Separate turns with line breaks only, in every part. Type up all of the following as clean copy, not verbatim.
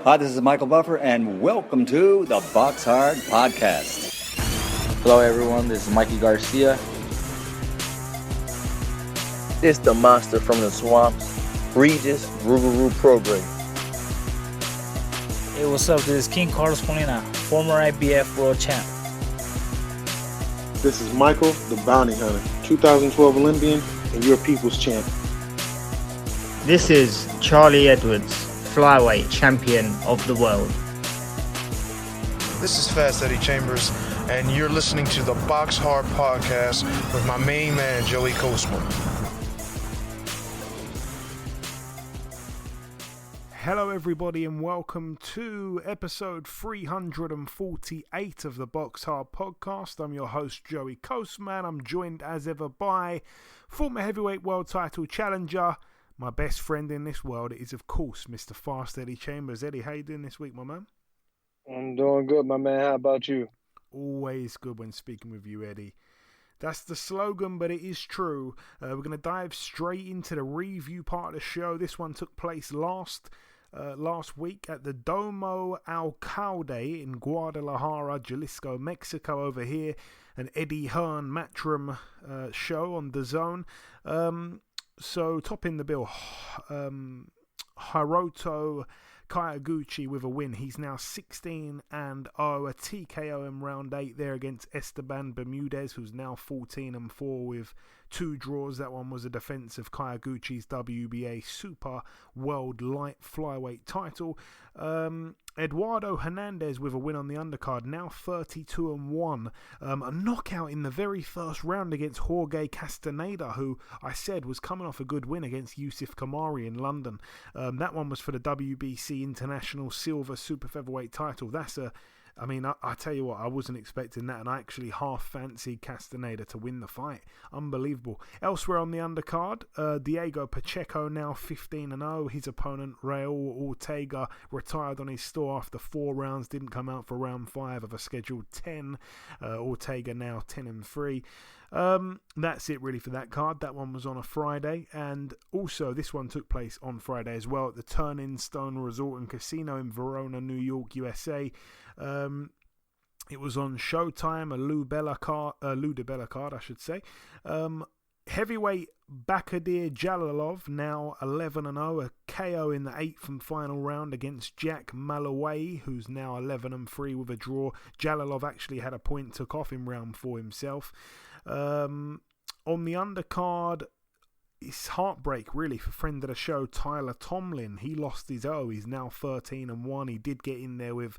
Hi, this is Michael Buffer, and welcome to the BoxHard Podcast.
Hello, everyone. This is Mikey Garcia.
This the monster from the swamps, Regis Rougarou Prograis.
Hey, what's up? This is King Carlos Molina, former IBF world champ.
This is Michael, the Bounty Hunter, 2012 Olympian and your people's champ.
This is Charlie Edwards, flyweight champion of the world.
This is Fast Eddie Chambers, and you're listening to the BoxHard Podcast with my main man, Joey Coastman.
Hello everybody and welcome to episode 348 of the BoxHard Podcast. I'm your host Joey Coastman. I'm joined as ever by former heavyweight world title challenger, my best friend in this world. It is of course Mr. Fast Eddie Chambers. Eddie, how you doing this week, my man?
I'm doing good, my man. How about you?
Always good when speaking with you, Eddie. That's the slogan, but it is true. We're going to dive straight into the review part of the show. This one took place last week at the Domo Alcalde in Guadalajara, Jalisco, Mexico over here. An Eddie Hearn Matchroom show on the Zone. So topping the bill, Hiroto Kayaguchi with a win. He's now 16-0, a TKO in round 8 there against Esteban Bermudez, who's now 14-4 with 2 draws. That one was a defense of Kayaguchi's WBA Super World Light Flyweight title. Eduardo Hernandez with a win on the undercard, now 32-1. A knockout in the very first round against Jorge Castaneda, who I said was coming off a good win against Yusuf Kamari in London. That one was for the WBC International Silver Super Featherweight title. I tell you what, I wasn't expecting that, and I actually half fancied Castaneda to win the fight. Unbelievable. Elsewhere on the undercard, Diego Pacheco now 15-0. His opponent, Raul Ortega, retired on his store after 4 rounds, didn't come out for round 5 of a scheduled 10. Ortega now 10-3. That's it really for that card. That one was on a Friday, and also this one took place on Friday as well at the Turning Stone Resort and Casino in Verona, New York, USA. It was on Showtime, a Lou DiBella card, I should say. Heavyweight Bakadir Jalalov, now 11-0, a KO in the 8th and final round against Jack Malaway, who's now 11-3 with a draw. Jalalov actually had a point took off in round 4 himself. On the undercard, it's heartbreak really for friend of the show Tyler Tomlin. He lost his He's now 13-1. He did get in there with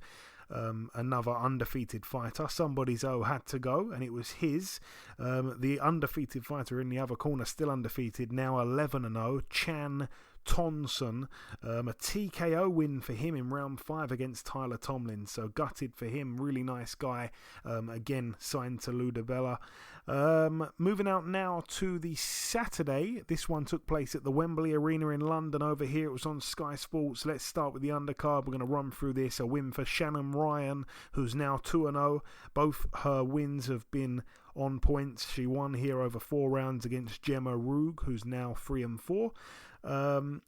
another undefeated fighter. Somebody's had to go, and it was his. The undefeated fighter in the other corner, still undefeated, now 11-0, Chan Tonson. A TKO win for him in round 5 against Tyler Tomlin, so gutted for him. Really nice guy. Again, signed to Lou DiBella. Moving out now to the Saturday. This one took place at the Wembley Arena in London over here. It was on Sky Sports. Let's start with the undercard. We're going to run through this. A win for Shannon Ryan, who's now 2-0. Both her wins have been on points. She won here over 4 rounds against Gemma Rug, who's now 3-4.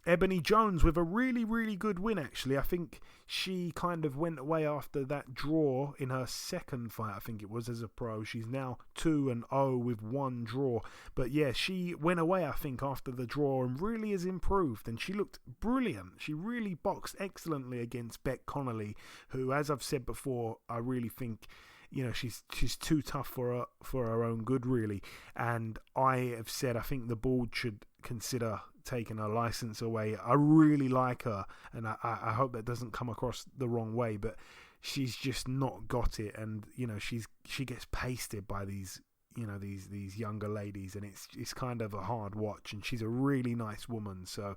Ebony Jones with a really, really good win, actually. I think she kind of went away after that draw in her second fight, I think it was, as a pro. She's now 2-0 with 1 draw. But yeah, she went away, I think, after the draw and really has improved. And she looked brilliant. She really boxed excellently against Beck Connolly, who, as I've said before, I really think, you know, she's too tough for her own good, really. And I have said I think the board should consider taking her license away. I really like her, and I hope that doesn't come across the wrong way, but she's just not got it, and you know, she gets pasted by these, you know, these younger ladies, and it's kind of a hard watch, and she's a really nice woman, so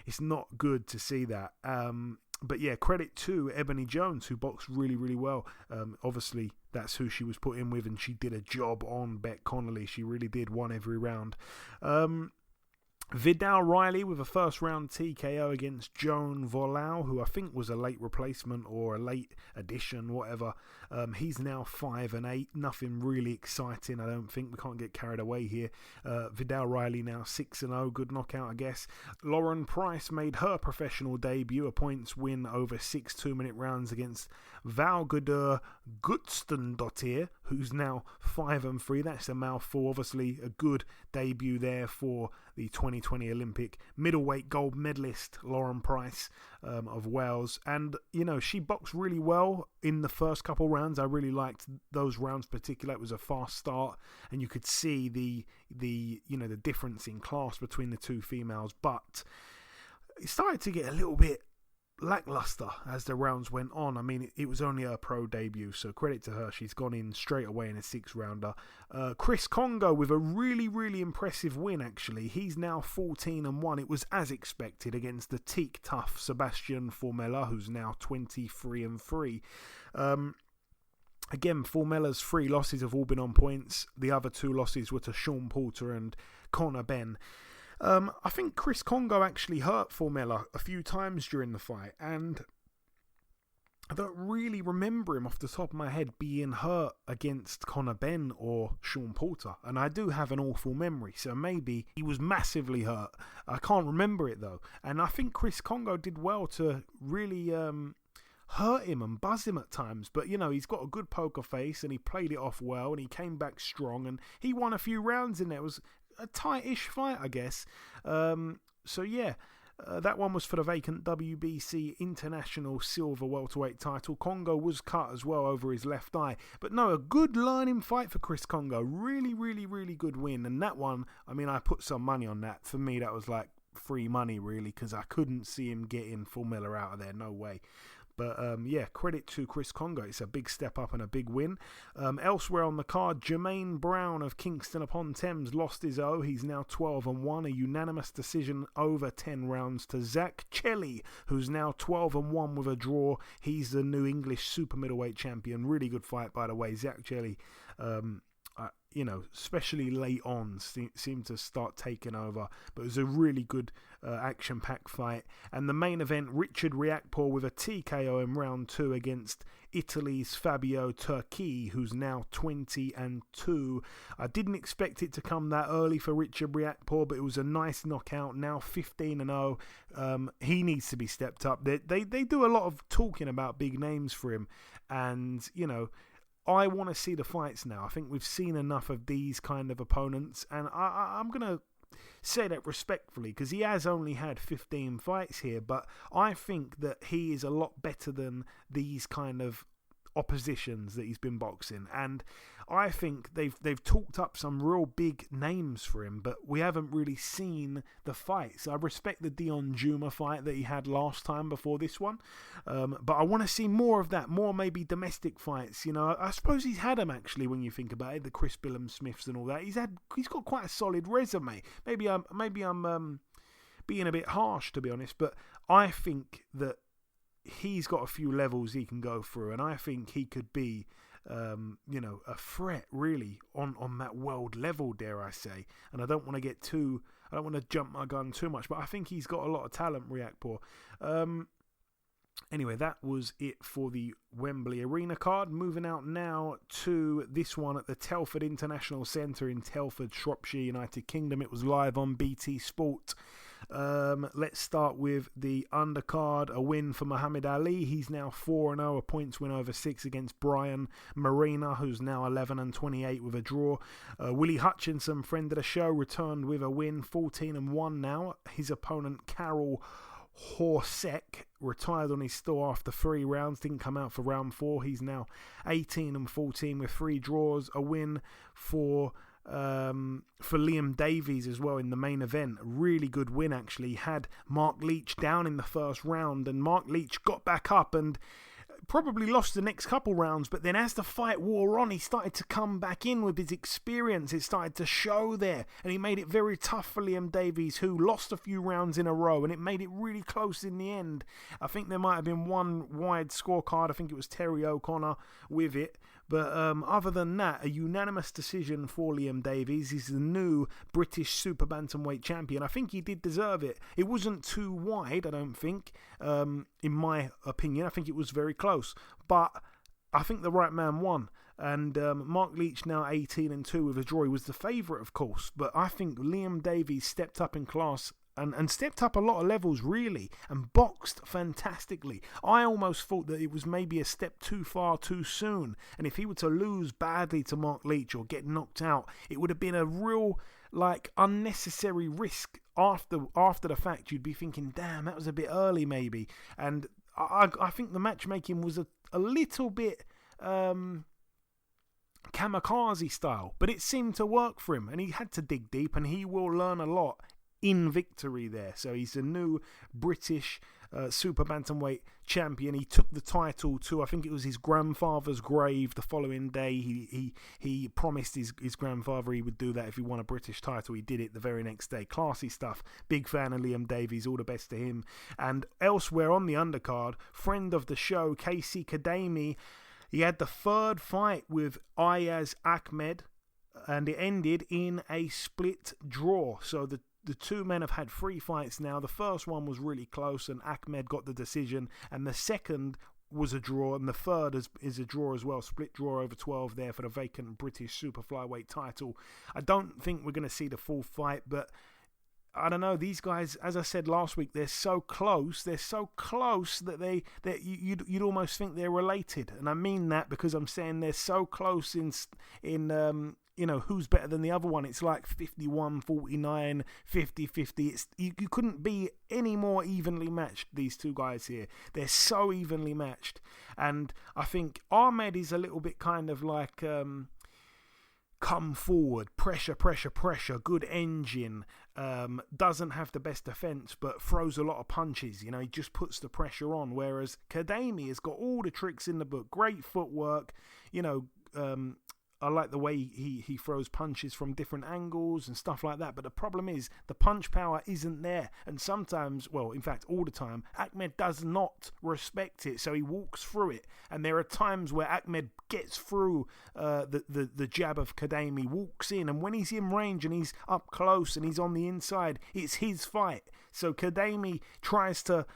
it's not good to see that. But yeah, credit to Ebony Jones, who boxed really, really well. Obviously, that's who she was put in with, and she did a job on Beck Connolly. She really did, won every round. Vidal Riley with a first round TKO against Joan Volau, who I think was a late replacement or a late addition, whatever. He's now 5-8. Nothing really exciting, I don't think. We can't get carried away here. Vidal Riley now 6-0. Good knockout, I guess. Lauren Price made her professional debut, a points win over 6 2-minute rounds against Valgudur Gutstendottir, who's now 5-3. That's a mouthful. Obviously, a good debut there for the 2020 Olympic middleweight gold medalist Lauren Price of Wales. And, she boxed really well in the first couple rounds. I really liked those rounds particularly. It was a fast start, and you could see the difference in class between the two females. But it started to get a little bit lackluster as the rounds went on. I mean, it was only her pro debut, so credit to her. She's gone in straight away in a 6-rounder. Chris Congo with a really, really impressive win, actually. He's now 14-1. It was as expected against the teak tough Sebastian Formella, who's now 23-3. Again, Formella's 3 losses have all been on points. The other 2 losses were to Sean Porter and Conor Benn. I think Chris Congo actually hurt Formella a few times during the fight, and I don't really remember him off the top of my head being hurt against Conor Benn or Sean Porter, and I do have an awful memory, so maybe he was massively hurt. I can't remember it though, and I think Chris Congo did well to really hurt him and buzz him at times, but he's got a good poker face and he played it off well and he came back strong and he won a few rounds in there. It was a tight-ish fight, I guess. That one was for the vacant WBC International Silver Welterweight title. Congo was cut as well over his left eye. But no, a good learning fight for Chris Congo. Really, really, really good win. And that one, I mean, I put some money on that. For me, that was like free money, really, because I couldn't see him getting Formella out of there. No way. But credit to Chris Congo. It's a big step up and a big win. Elsewhere on the card, Jermaine Brown of Kingston upon Thames lost his O. He's now 12-1. A unanimous decision over 10 rounds to Zach Chelly, who's now 12-1 with a draw. He's the new English super middleweight champion. Really good fight, by the way. Zach Chelly, especially late on, seemed to start taking over. But it was a really good action-packed fight. And the main event, Richard Riakporhe with a TKO in round 2 against Italy's Fabio Turchi, who's now 20-2. I didn't expect it to come that early for Richard Riakporhe, but it was a nice knockout. Now 15-0. He needs to be stepped up. They do a lot of talking about big names for him. And, I want to see the fights now. I think we've seen enough of these kind of opponents, and I'm going to say that respectfully because he has only had 15 fights here, but I think that he is a lot better than these kind of oppositions that he's been boxing, and I think they've talked up some real big names for him, but we haven't really seen the fights. I respect the Dion Juma fight that he had last time before this one, but I want to see more of that, more maybe domestic fights. I suppose he's had them actually when you think about it, the Chris Billum Smiths and all that. He's got quite a solid resume. Maybe I'm being a bit harsh, to be honest, but I think that he's got a few levels he can go through, and I think he could be a threat really on that world level, dare I say. And I don't want to jump my gun too much, but I think he's got a lot of talent, Riakporhe. Anyway, that was it for the Wembley Arena card. Moving out now to this one at the Telford International Centre in Telford, Shropshire, United Kingdom. It was live on BT Sport. Let's start with the undercard. A win for Muhammad Ali. He's now 4-0, a points win over 6 against Brian Marina, who's now 11-28 with a draw. Willie Hutchinson, friend of the show, returned with a win, 14-1 now. His opponent, Carol Horsek, retired on his store after 3 rounds, didn't come out for round 4. He's now 18-14 with 3 draws. A win for Liam Davies as well in the main event. A really good win, actually. Had Mark Leach down in the first round, and Mark Leach got back up and probably lost the next couple rounds, but then as the fight wore on, he started to come back in with his experience. It started to show there, and he made it very tough for Liam Davies, who lost a few rounds in a row, and it made it really close in the end. I think there might have been one wide scorecard. I think it was Terry O'Connor with it, But other than that, a unanimous decision for Liam Davies. He's the new British super bantamweight champion. I think he did deserve it. It wasn't too wide, I don't think, in my opinion. I think it was very close. But I think the right man won. And Mark Leach, now 18-2 with a draw. He was the favourite, of course. But I think Liam Davies stepped up in class and stepped up a lot of levels, really, and boxed fantastically. I almost thought that it was maybe a step too far too soon. And if he were to lose badly to Mark Leach or get knocked out, it would have been a real, unnecessary risk after the fact. You'd be thinking, damn, that was a bit early maybe. And I think the matchmaking was a little bit kamikaze style, but it seemed to work for him, and he had to dig deep, and he will learn a lot in victory there. So he's a new British super bantamweight champion. He took the title to, I think it was his grandfather's grave the following day. He promised his grandfather he would do that if he won a British title. He did it the very next day. Classy stuff. Big fan of Liam Davies. All the best to him. And elsewhere on the undercard, friend of the show, Casey Kadami, he had the third fight with Ayaz Ahmed, and it ended in a split draw. So the two men have had 3 fights now. The first one was really close, and Ahmed got the decision. And the second was a draw, and the third is a draw as well. Split draw over 12 there for the vacant British super flyweight title. I don't think we're going to see the full fight, but I don't know, these guys, as I said last week, they're so close. They're so close that you'd almost think they're related. And I mean that because I'm saying they're so close in who's better than the other one. It's like 51-49, 50-50. You couldn't be any more evenly matched, these two guys here. They're so evenly matched. And I think Ahmed is a little bit kind of like come forward, pressure, good engine, doesn't have the best defense but throws a lot of punches. He just puts the pressure on, whereas Kadami has got all the tricks in the book. Great footwork, I like the way he throws punches from different angles and stuff like that. But the problem is the punch power isn't there. And sometimes, well, in fact, all the time, Ahmed does not respect it. So he walks through it. And there are times where Ahmed gets through the jab of Kadami, walks in. And when he's in range and he's up close and he's on the inside, it's his fight. So Kadami tries to,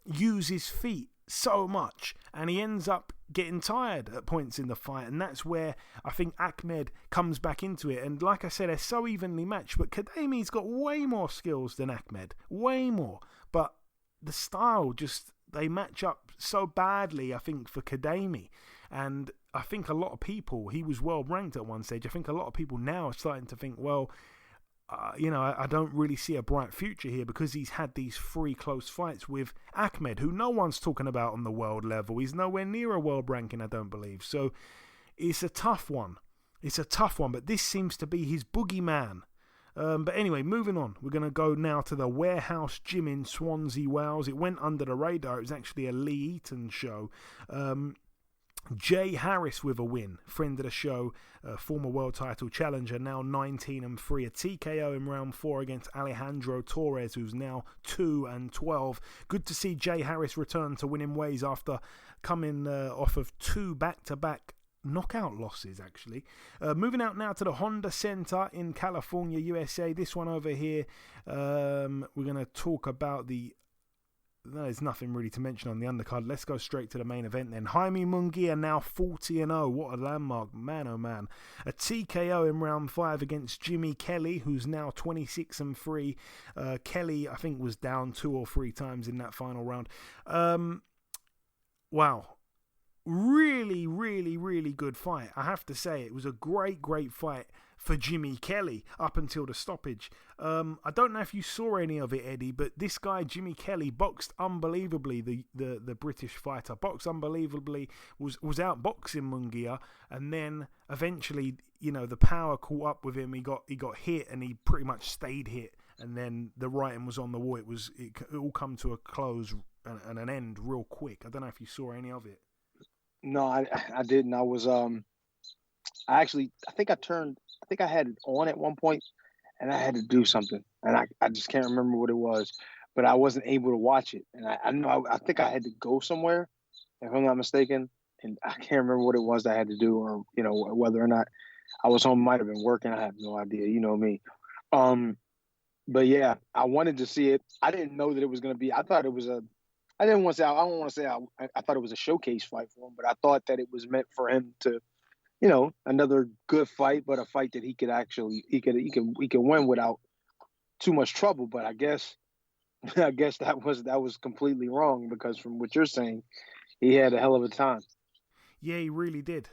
use his feet so much, and he ends up getting tired at points in the fight, and that's where I think Ahmed comes back into it. And like I said, they're so evenly matched, but Kadami's got way more skills than Ahmed, way more, but the style just, they match up so badly, I think, for Kadami. And I think a lot of people, he was well ranked at one stage, I think a lot of people now are starting to think, well, I don't really see a bright future here because he's had these 3 close fights with Ahmed, who no one's talking about on the world level. He's nowhere near a world ranking, I don't believe. So it's a tough one. But this seems to be his boogeyman. But anyway, moving on. We're going to go now to the Warehouse Gym in Swansea, Wales. It went under the radar. It was actually a Lee Eaton show. Jay Harris with a win, friend of the show, former world title challenger, now 19-3, a TKO in round 4 against Alejandro Torres, who's now 2-12. Good to see Jay Harris return to winning ways after coming off of 2 back-to-back knockout losses, actually. Moving out now to the Honda Center in California, USA. This one over here, we're going to talk about there's nothing really to mention on the undercard. Let's go straight to the main event then. Jaime Munguia now 40-0. What a landmark. Man, oh man. A TKO in round 5 against Jimmy Kelly, who's now 26-3. Kelly, I think, was down 2 or 3 times in that final round. Wow. Really, really, really good fight. I have to say, it was a great, great fight for Jimmy Kelly up until the stoppage. I don't know if you saw any of it, Eddie, but this guy, Jimmy Kelly, boxed unbelievably, the British fighter. Boxed unbelievably, was outboxing Munguia, and then eventually, the power caught up with him. He got hit, and he pretty much stayed hit, and then the writing was on the wall. It all come to a close and an end real quick. I don't know if you saw any of it.
No, I didn't. I was I think I had it on at one point, and I had to do something, and I just can't remember what it was, but I wasn't able to watch it, and I think I had to go somewhere, if I'm not mistaken, and I can't remember what it was that I had to do, or whether or not I was home. Might have been working. I have no idea. You know me. But yeah, I wanted to see it. I didn't know that it was going to be. I thought it was a. I didn't want to say. I don't want to say. I thought it was a showcase fight for him, but I thought that it was meant for him to, another good fight, but a fight that he could actually he could win without too much trouble. But I guess that was completely wrong, because from what you're saying, he had a hell of a time.
Yeah, he really did.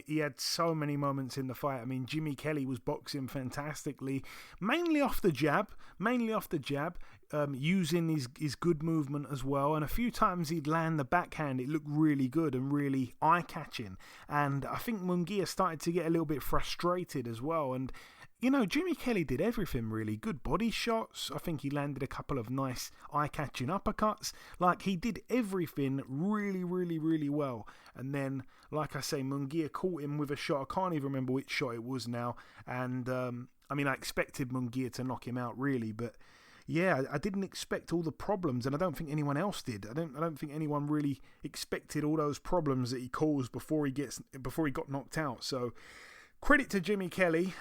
He had so many moments in the fight. I mean, Jimmy Kelly was boxing fantastically, mainly off the jab, using his good movement as well. And a few times he'd land the backhand. It looked really good and really eye-catching. And I think Munguia started to get a little bit frustrated as well. And Jimmy Kelly did everything really. Good body shots. I think he landed a couple of nice eye-catching uppercuts. Like, he did everything really, really, really well. And then, like I say, Munguia caught him with a shot. I can't even remember which shot it was now. And, I expected Munguia to knock him out, really. But, yeah, I didn't expect all the problems, and I don't think anyone else did. I don't think anyone really expected all those problems that he caused before he got knocked out. So, credit to Jimmy Kelly.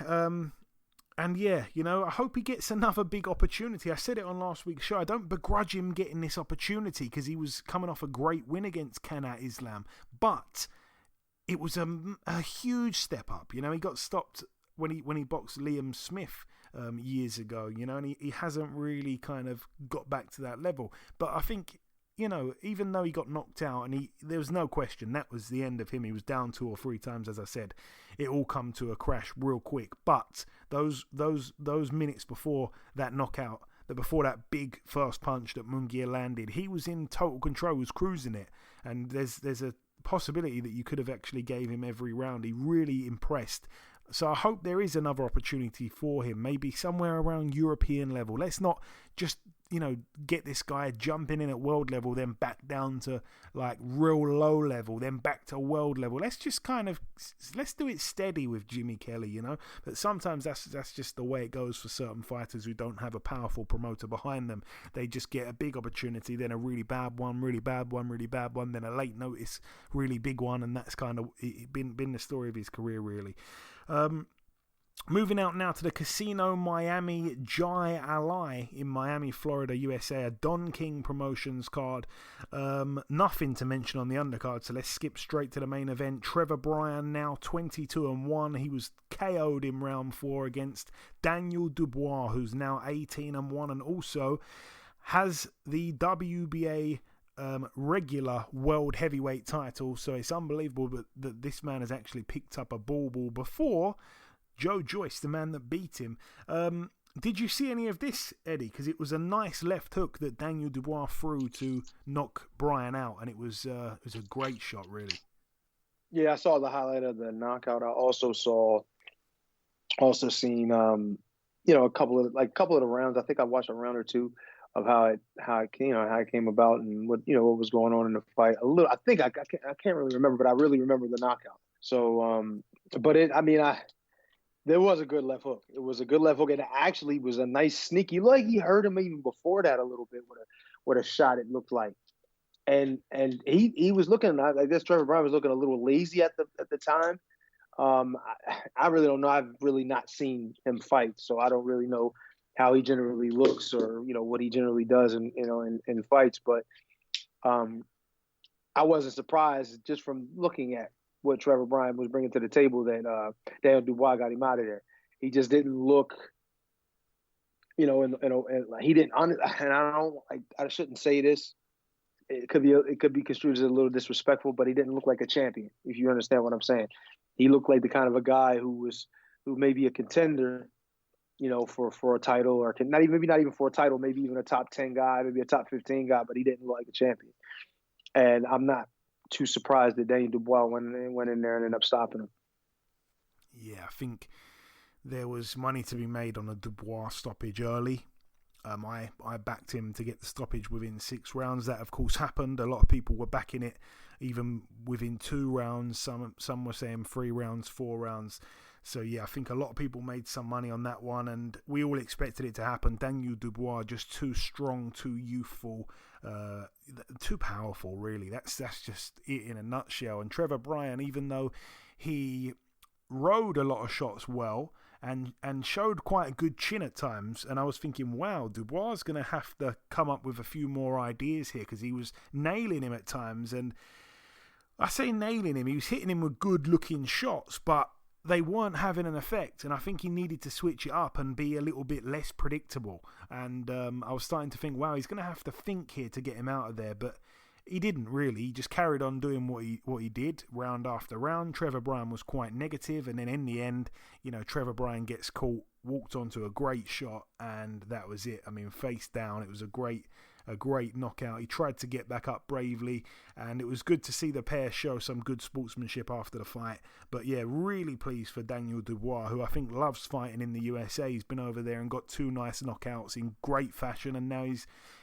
And yeah, I hope he gets another big opportunity. I said it on last week's show. I don't begrudge him getting this opportunity, because he was coming off a great win against Kanat Islam. But it was a huge step up. He got stopped when he boxed Liam Smith years ago. And he hasn't really kind of got back to that level. But I think, even though he got knocked out, and there was no question that was the end of him. He was down 2 or 3 times, as I said. It all come to a crash real quick. But those minutes before that knockout, before that big first punch that Munguia landed, he was in total control, was cruising it. And there's a possibility that you could have actually gave him every round. He really impressed. So I hope there is another opportunity for him, maybe somewhere around European level. Let's not just, get this guy jumping in at world level, then back down to like real low level, then back to world level. Let's just let's do it steady with Jimmy Kelly, But sometimes that's just the way it goes for certain fighters who don't have a powerful promoter behind them. They just get a big opportunity, then a really bad one, really bad one, really bad one, then a late notice, really big one, and that's kind of been the story of his career, really. Moving out now to the Casino Miami Jai Alai in Miami, Florida, USA, a Don King Promotions card. Nothing to mention on the undercard, so let's skip straight to the main event. Trevor Bryan now 22-1. He was KO'd in round 4 against Daniel Dubois, who's now 18-1, and also has the WBA regular world heavyweight title. So it's unbelievable that this man has actually picked up a ball before Joe Joyce, the man that beat him. Did you see any of this, Eddie? Because it was a nice left hook that Daniel Dubois threw to knock Bryan out, and it was a great shot, really.
Yeah, I saw the highlight of the knockout. I also seen a couple of the rounds. I think I watched a round or two of how it came about, and what was going on in the fight. A little, I think I can't really remember, but I really remember the knockout. So, there was a good left hook. It was a good left hook, and it actually was a nice sneaky. Like, he heard him even before that a little bit with a shot. It looked like, and he was looking. I guess Trevor Bryan was looking a little lazy at the time. I really don't know. I've really not seen him fight, so I don't really know how he generally looks, or what he generally does in fights. But I wasn't surprised just from looking at what Trevor Bryan was bringing to the table that Daniel Dubois got him out of there. He just didn't look, he didn't. And I shouldn't say this. It could be construed as a little disrespectful, but he didn't look like a champion. If you understand what I'm saying, he looked like the kind of a guy who may be a contender, for a title, or maybe not even for a title, maybe even a top 10 guy, maybe a top 15 guy, but he didn't look like a champion. And I'm not too surprised that Daniel Dubois went in there and ended up stopping him.
Yeah, I think there was money to be made on a Dubois stoppage early. I backed him to get the stoppage within 6 rounds. That, of course, happened. A lot of people were backing it even within 2 rounds. Some were saying 3 rounds, 4 rounds. So, yeah, I think a lot of people made some money on that one, and we all expected it to happen. Daniel Dubois, just too strong, too youthful, too powerful, really. That's just it in a nutshell. And Trevor Bryan, even though he rode a lot of shots well and showed quite a good chin at times, and I was thinking, wow, Dubois is going to have to come up with a few more ideas here, because he was nailing him at times. And I say nailing him, he was hitting him with good-looking shots, but they weren't having an effect, and I think he needed to switch it up and be a little bit less predictable. And I was starting to think, wow, he's going to have to think here to get him out of there, but he didn't really. He just carried on doing what he did round after round. Trevor Bryan was quite negative, and then in the end, Trevor Bryan gets caught, walked onto a great shot, and that was it. I mean, face down, it was a great knockout. He tried to get back up bravely, and it was good to see the pair show some good sportsmanship after the fight. But yeah, really pleased for Daniel Dubois, who I think loves fighting in the USA. He's been over there and got 2 nice knockouts in great fashion, and now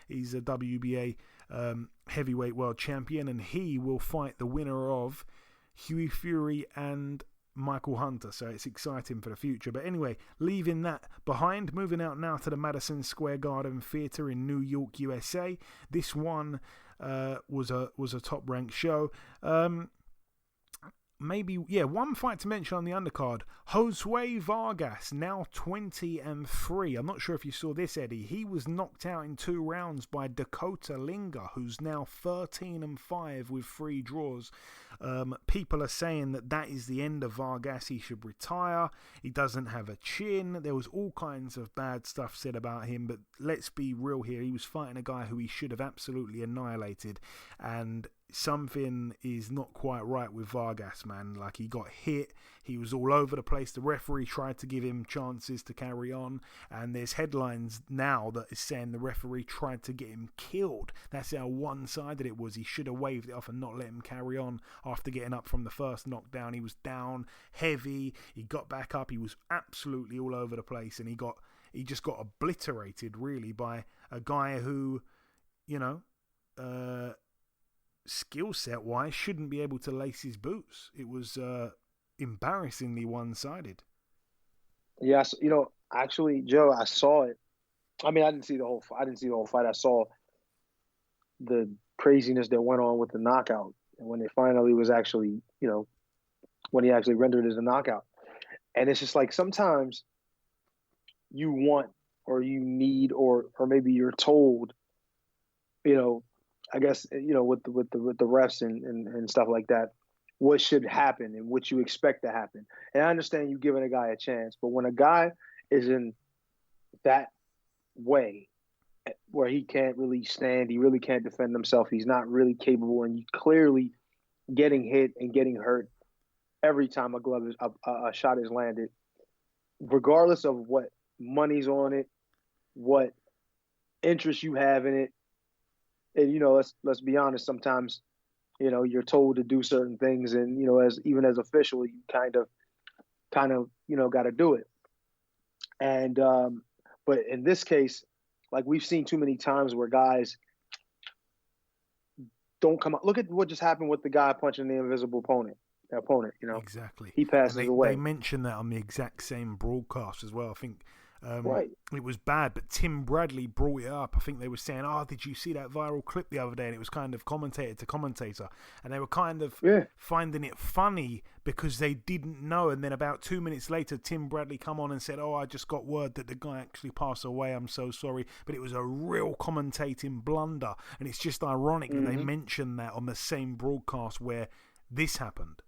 he's a WBA heavyweight world champion, and he will fight the winner of Hughie Fury and Michael Hunter, so it's exciting for the future. But anyway, leaving that behind, moving out now to the Madison Square Garden Theatre in New York, USA. This one was a top-ranked show. One fight to mention on the undercard. Josue Vargas, now 20-3. I'm not sure if you saw this, Eddie. He was knocked out in 2 rounds by Dakota Linga, who's now 13-5 with 3 draws. People are saying that is the end of Vargas. He should retire. He doesn't have a chin. There was all kinds of bad stuff said about him, but let's be real here. He was fighting a guy who he should have absolutely annihilated, and something is not quite right with Vargas, man. Like, he got hit, he was all over the place. The referee tried to give him chances to carry on, and there's headlines now that is saying the referee tried to get him killed. That's how one-sided it was. He should have waved it off and not let him carry on after getting up from the first knockdown. He was down heavy, he got back up, he was absolutely all over the place, and he just got obliterated, really, by a guy who, skill set wise shouldn't be able to lace his boots. It was embarrassingly one-sided.
Yes, actually, Joe, I saw it. I mean, I didn't see the whole fight. I saw the craziness that went on with the knockout, and when it finally was actually, when he actually rendered it as a knockout. And it's just like, sometimes you want, or you need, or maybe you're told, I guess, with the refs and stuff like that, what should happen and what you expect to happen. And I understand you giving a guy a chance, but when a guy is in that way, where he can't really stand, he really can't defend himself, he's not really capable, and you clearly getting hit and getting hurt every time a shot is landed, regardless of what money's on it, what interest you have in it. And, let's be honest, sometimes, you're told to do certain things, and, even as official, you kind of, got to do it. And, but in this case, like, we've seen too many times where guys don't come out. Look at what just happened with the guy punching the invisible opponent.
Exactly.
He passes away.
They mentioned that on the exact same broadcast as well. I think
right.
It was bad, but Tim Bradley brought it up. I think they were saying, did you see that viral clip the other day? And it was kind of commentator to commentator. And they were kind of finding it funny because they didn't know. And then about 2 minutes later, Tim Bradley come on and said, I just got word that the guy actually passed away. I'm so sorry. But it was a real commentating blunder. And it's just ironic that they mentioned that on the same broadcast where this happened.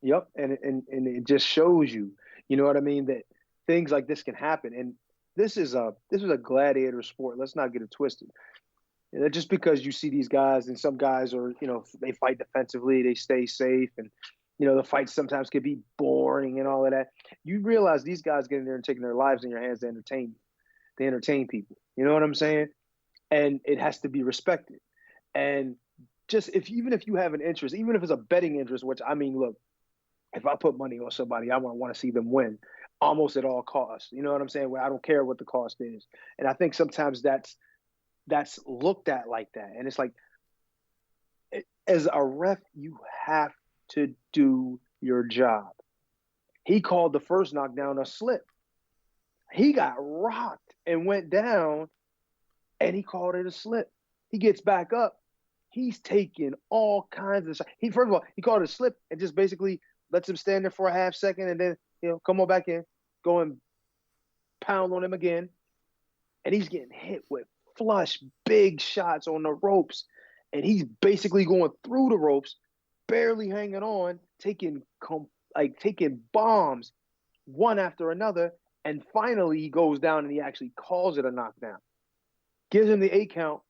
Yep. And it just shows you, you know what I mean, that things like this can happen. And this is a gladiator sport. Let's not get it twisted. Just because you see these guys, and some guys are, they fight defensively, they stay safe, and, the fights sometimes can be boring and all of that. You realize these guys get in there and taking their lives in your hands to entertain you. They entertain people. You know what I'm saying? And it has to be respected. And just even if you have an interest, even if it's a betting interest, which, I mean, look, if I put money on somebody, I want to see them win almost at all costs. You know what I'm saying? Where I don't care what the cost is. And I think sometimes that's looked at like that. And it's like, as a ref, you have to do your job. He called the first knockdown a slip. He got rocked and went down, and he called it a slip. He gets back up. He's taking all kinds of shots. First of all, he called it a slip and just basically lets him stand there for a half second and then, come on back in, go and pound on him again. And he's getting hit with flush, big shots on the ropes. And he's basically going through the ropes, barely hanging on, taking bombs one after another. And finally, he goes down and he actually calls it a knockdown. Gives him the 8 count.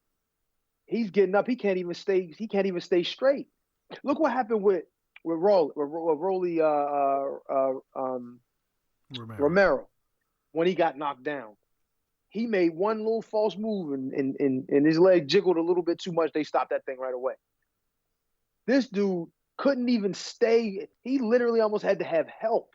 He's getting up. He can't even stay straight. Look what happened with Rolly Romero when he got knocked down. He made one little false move and his leg jiggled a little bit too much. They stopped that thing right away. This dude couldn't even stay. He literally almost had to have help.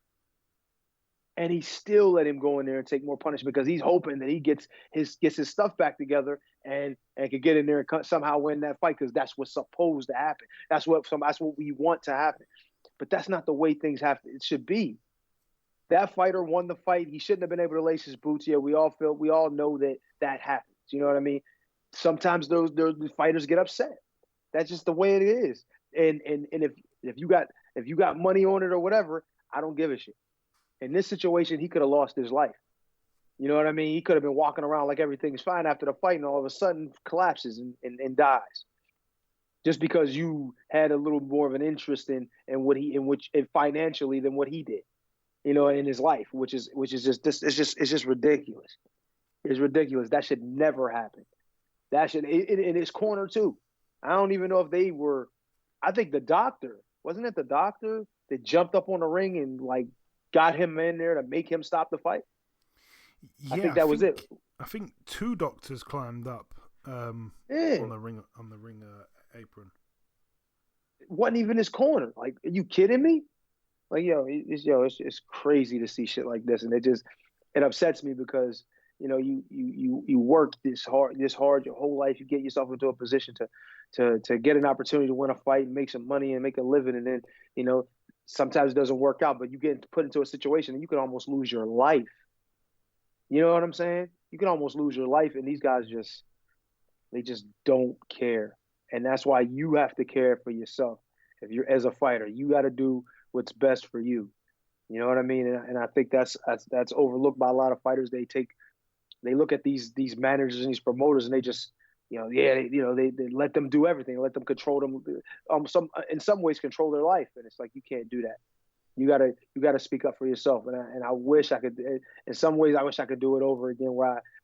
And he still let him go in there and take more punishment because he's hoping that he gets his stuff back together and could get in there and somehow win that fight because that's what's supposed to happen. That's what we want to happen. But that's not the way things it should be. That fighter won the fight. He shouldn't have been able to lace his boots. Yeah, we all know that happens. You know what I mean? Sometimes those fighters get upset. That's just the way it is. And if you got money on it or whatever, I don't give a shit. In this situation, he could have lost his life. You know what I mean? He could have been walking around like everything's fine after the fight and all of a sudden collapses and dies. Just because you had a little more of an interest in financially than what he did, in his life, which is just ridiculous. It's ridiculous. That should never happen. That should in his corner too. I don't even know if they were. I think wasn't it the doctor that jumped up on the ring and got him in there to make him stop the fight?
Yeah,
I think that was it.
I think 2 doctors climbed up on the ring apron.
It wasn't even his corner. Are you kidding me? It's crazy to see shit like this, and it upsets me because you work this hard your whole life. You get yourself into a position to get an opportunity to win a fight and make some money and make a living, and then sometimes it doesn't work out, but you get put into a situation and you can almost lose your life. You know what I'm saying? You can almost lose your life, and these guys they just don't care. And that's why you have to care for yourself. If you're as a fighter, you got to do what's best for you. You know what I mean? And I think that's overlooked by a lot of fighters. They look at these managers and these promoters and they just, they let them do everything, let them control them. In some ways control their life. And it's like, you can't do that. You gotta speak up for yourself. And I wish I could, in some ways, I wish I could do it over again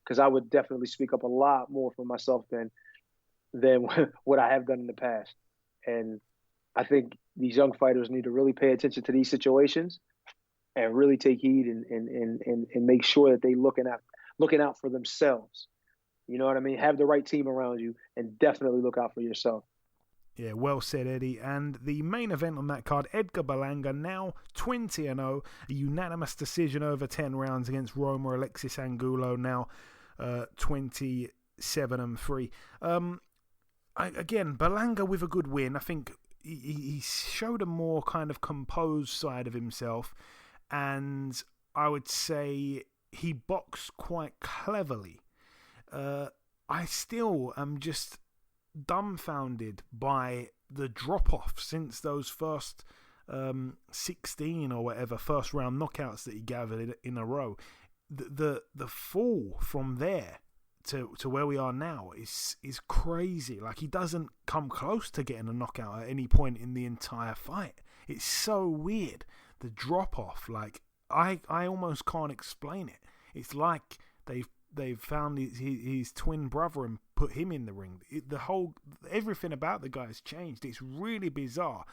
because I would definitely speak up a lot more for myself than what I have done in the past. And I think these young fighters need to really pay attention to these situations and really take heed and make sure that they looking out for themselves. You know what I mean? Have the right team around you and definitely look out for yourself.
Yeah, well said, Eddie. And the main event on that card, Edgar Berlanga, now 20-0, a unanimous decision over 10 rounds against Roma Alexis Angulo, now 27-3. Again, Berlanga with a good win. I think he showed a more kind of composed side of himself, and I would say he boxed quite cleverly. I still am just dumbfounded by the drop-off since those first 16 or whatever first round knockouts that he gathered in a row. The fall from there to where we are now is crazy. He doesn't come close to getting a knockout at any point in the entire fight. It's so weird, the drop-off. I almost can't explain it. It's like they've found his twin brother and put him in the ring. Everything about the guy's changed. It's really bizarre,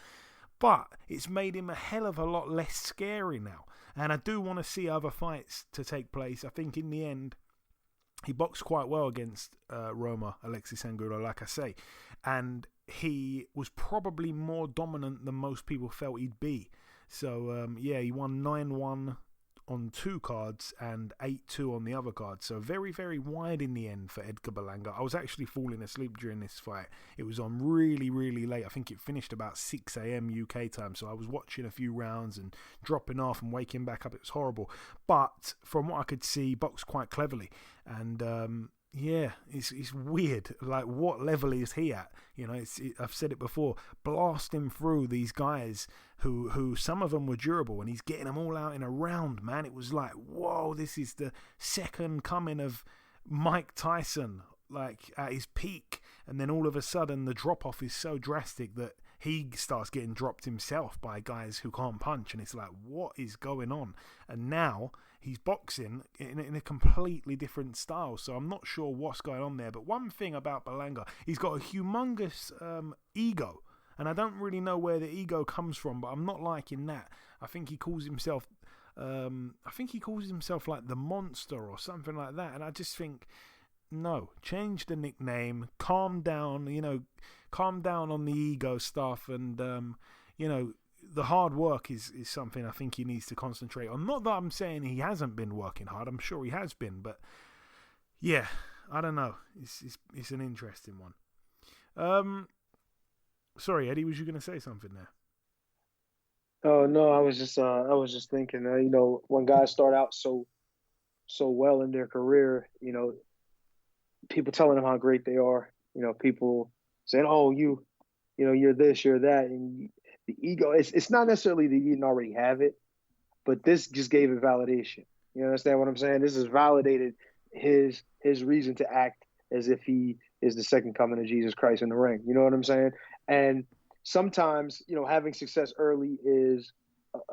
but it's made him a hell of a lot less scary now. And I do want to see other fights to take place. I think in the end, he boxed quite well against Roma Alexis Angulo, like I say, and he was probably more dominant than most people felt he'd be. So he won 9-1 on 2 cards and 8-2 on the other card. So very, very wide in the end for Edgar Berlanga. I was actually falling asleep during this fight. It was on really, really late. I think it finished about 6 a.m. UK time. So I was watching a few rounds and dropping off and waking back up. It was horrible. But from what I could see, boxed quite cleverly. And yeah, it's weird. Like, what level is he at? You know, I've said it before. Blasting through these guys who some of them were durable, and he's getting them all out in a round, man. It was like, whoa, this is the second coming of Mike Tyson, like at his peak. And then all of a sudden, the drop off is so drastic that he starts getting dropped himself by guys who can't punch, and it's like, what is going on? And now he's boxing in a completely different style, so I'm not sure what's going on there. But one thing about Berlanga, he's got a humongous ego, and I don't really know where the ego comes from, but I'm not liking that. I think he calls himself like the Monster or something like that, and I just think, no, change the nickname, calm down, calm down on the ego stuff, and the hard work is something I think he needs to concentrate on. Not that I'm saying he hasn't been working hard, I'm sure he has been, but yeah, I don't know. It's an interesting one. Sorry, Eddie, was you going to say something there?
Oh no, I was just thinking, when guys start out so well in their career, people telling them how great they are, people saying, oh, you're this, you're that, and the ego, it's not necessarily that you didn't already have it, but this just gave it validation. You understand what I'm saying? This has validated his reason to act as if he is the second coming of Jesus Christ in the ring. You know what I'm saying? And sometimes, having success early is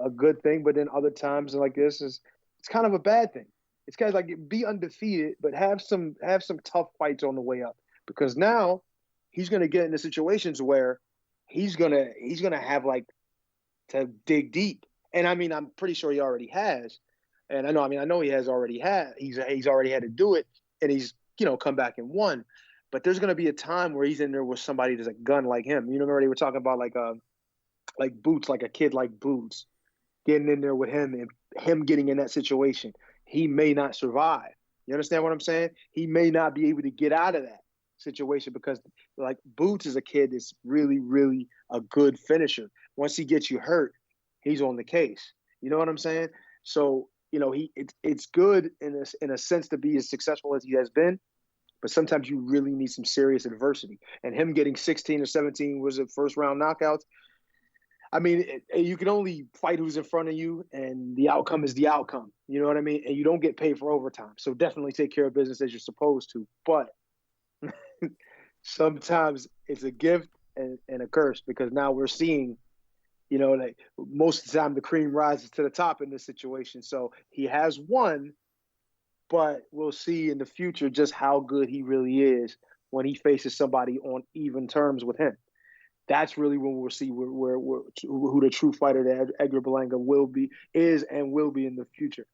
a good thing, but then other times like this it's kind of a bad thing. It's kind of like, be undefeated, but have some tough fights on the way up, because now he's going to get into situations where he's gonna have like to dig deep. And I mean, I'm pretty sure he already has. And I know he has already had. He's already had to do it, and he's come back and won. But there's gonna be a time where he's in there with somebody that's a gun like him. Remember they were talking about like Boots, like a kid like Boots, getting in there with him and him getting in that situation. He may not survive. You understand what I'm saying? He may not be able to get out of that situation, because like Boots is a kid that's really, really a good finisher. Once he gets you hurt, he's on the case. You know what I'm saying? So, it's good in a sense to be as successful as he has been, but sometimes you really need some serious adversity. And him getting 16 or 17 was a first round knockouts. I mean, you can only fight who's in front of you, and the outcome is the outcome. You know what I mean? And you don't get paid for overtime. So definitely take care of business as you're supposed to. But sometimes it's a gift and a curse, because now we're seeing, like most of the time the cream rises to the top in this situation. So he has won, but we'll see in the future just how good he really is when he faces somebody on even terms with him. That's really when we'll see who the true fighter that Edgar Berlanga is and will be in the future.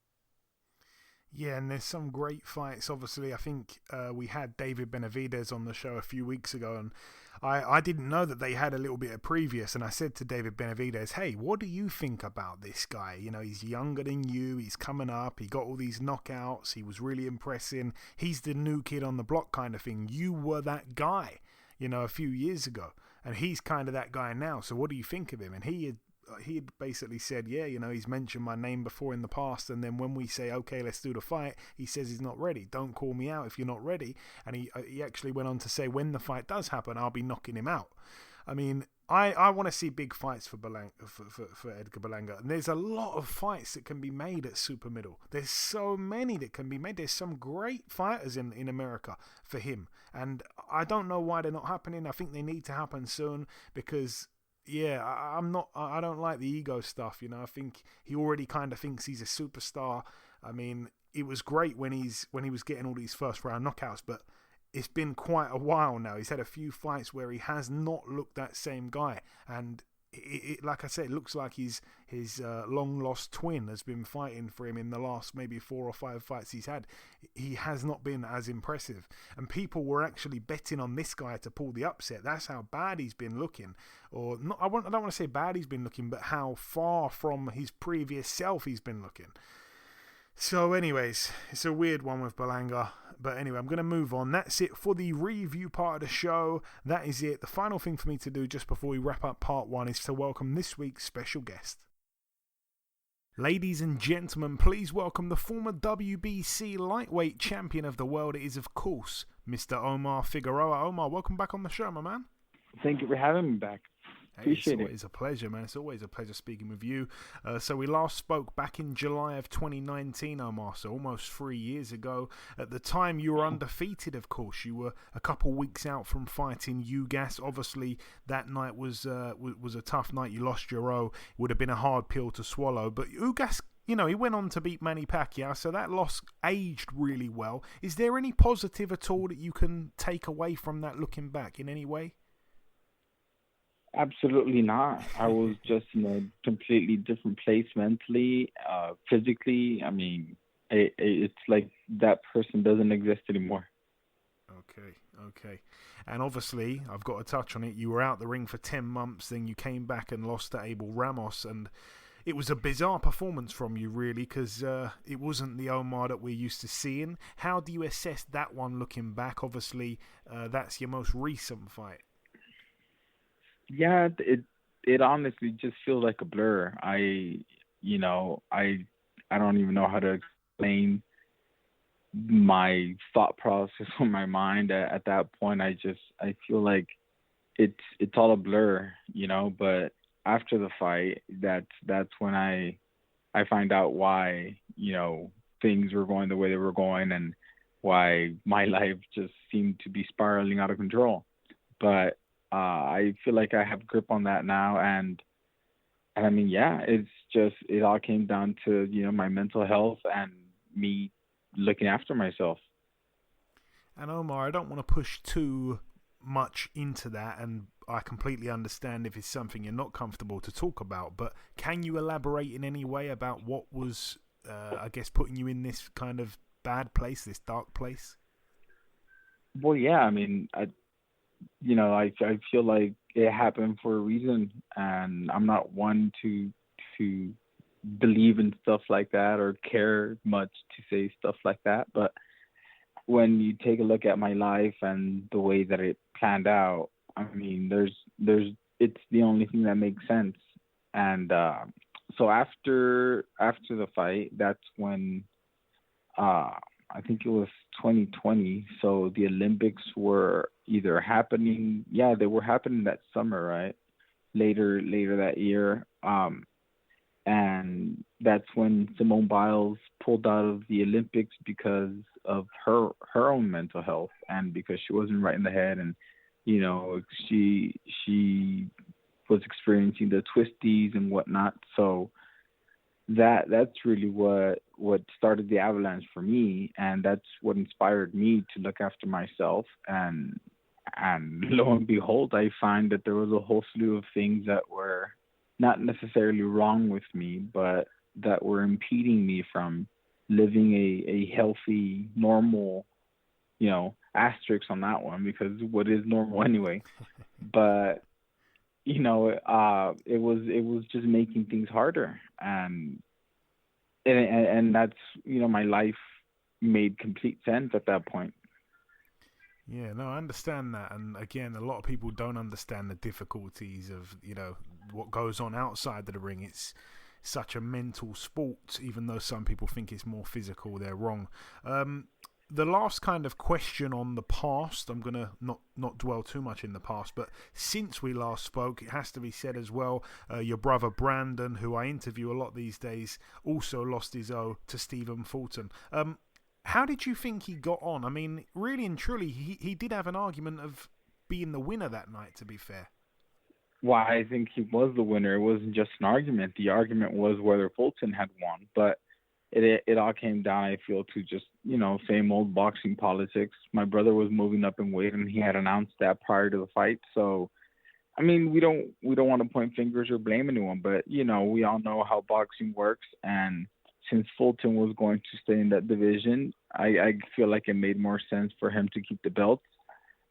Yeah, and there's some great fights. Obviously, I think we had David Benavidez on the show a few weeks ago, and I didn't know that they had a little bit of previous, and I said to David Benavidez, hey, what do you think about this guy? He's younger than you, he's coming up, he got all these knockouts, he was really impressing, he's the new kid on the block kind of thing. You were that guy, a few years ago, and he's kind of that guy now, so what do you think of him? And he had basically said, yeah, he's mentioned my name before in the past, and then when we say, okay, let's do the fight, he says he's not ready. Don't call me out if you're not ready. And he actually went on to say, when the fight does happen, I'll be knocking him out. I mean, I want to see big fights for Edgar Berlanga, and there's a lot of fights that can be made at super middle. There's so many that can be made. There's some great fighters in America for him, and I don't know why they're not happening. I think they need to happen soon, because yeah, I don't like the ego stuff, I think he already kind of thinks he's a superstar. I mean, it was great when he was getting all these first round knockouts, but it's been quite a while now. He's had a few fights where he has not looked that same guy, and like I said, it looks like his long lost twin has been fighting for him in the last maybe 4 or 5 fights he's had. He has not been as impressive, and people were actually betting on this guy to pull the upset. That's how bad he's been looking, or not. I don't want to say bad he's been looking, but how far from his previous self he's been looking. So anyways, it's a weird one with Berlanga. But anyway, I'm going to move on. That's it for the review part of the show. That is it. The final thing for me to do just before we wrap up part one is to welcome this week's special guest. Ladies and gentlemen, please welcome the former WBC Lightweight Champion of the world. It is, of course, Mr. Omar Figueroa. Omar, welcome back on the show, my man.
Thank you for having me back. Appreciate it.
It's always a pleasure, man. It's always a pleasure speaking with you. So we last spoke back in July of 2019, Omar, so almost 3 years ago. At the time, you were undefeated, of course. You were a couple weeks out from fighting Ugas. Obviously, that night was a tough night. You lost your O. It would have been a hard pill to swallow. But Ugas, he went on to beat Manny Pacquiao, so that loss aged really well. Is there any positive at all that you can take away from that looking back in any way?
Absolutely not. I was just in a completely different place mentally, physically. I mean, it's like that person doesn't exist anymore.
Okay. And obviously, I've got to touch on it. You were out the ring for 10 months, then you came back and lost to Abel Ramos, and it was a bizarre performance from you, really, because it wasn't the Omar that we're used to seeing. How do you assess that one looking back? Obviously, that's your most recent fight.
Yeah, it honestly just feels like a blur. I don't even know how to explain my thought process or my mind at that point. I feel like it's all a blur, but after the fight, that's when I find out why, things were going the way they were going and why my life just seemed to be spiraling out of control. But I feel like I have grip on that now, and I mean, yeah, it all came down to, my mental health and me looking after myself.
And Omar, I don't want to push too much into that, and I completely understand if it's something you're not comfortable to talk about, but can you elaborate in any way about what was, I guess, putting you in this kind of bad place, this dark place?
Well, yeah, I mean, I feel like it happened for a reason, and I'm not one to believe in stuff like that or care much to say stuff like that. But when you take a look at my life and the way that it planned out, I mean, it's the only thing that makes sense. And so after the fight, that's when I think it was 2020. So the Olympics were either happening. Yeah, they were happening that summer, right? Later that year. And that's when Simone Biles pulled out of the Olympics because of her own mental health and because she wasn't right in the head, and she was experiencing the twisties and whatnot. So that's really what started the avalanche for me, and that's what inspired me to look after myself. And lo and behold, I find that there was a whole slew of things that were not necessarily wrong with me, but that were impeding me from living a healthy, normal, asterisk on that one, because what is normal anyway? But it was just making things harder, and that's, my life made complete sense at that point.
Yeah, no, I understand that. And again, a lot of people don't understand the difficulties of, what goes on outside of the ring. It's such a mental sport, even though some people think it's more physical, they're wrong. The last kind of question on the past, I'm going to not dwell too much in the past, but since we last spoke, it has to be said as well, your brother Brandon, who I interview a lot these days, also lost his O to Stephen Fulton. How did you think he got on? I mean, really and truly, he did have an argument of being the winner that night, to be fair.
Well, I think he was the winner. It wasn't just an argument. The argument was whether Fulton had won. But it all came down, I feel, to just, same old boxing politics. My brother was moving up in weight, and he had announced that prior to the fight. So, I mean, we don't want to point fingers or blame anyone, but, we all know how boxing works. And since Fulton was going to stay in that division, I feel like it made more sense for him to keep the belt.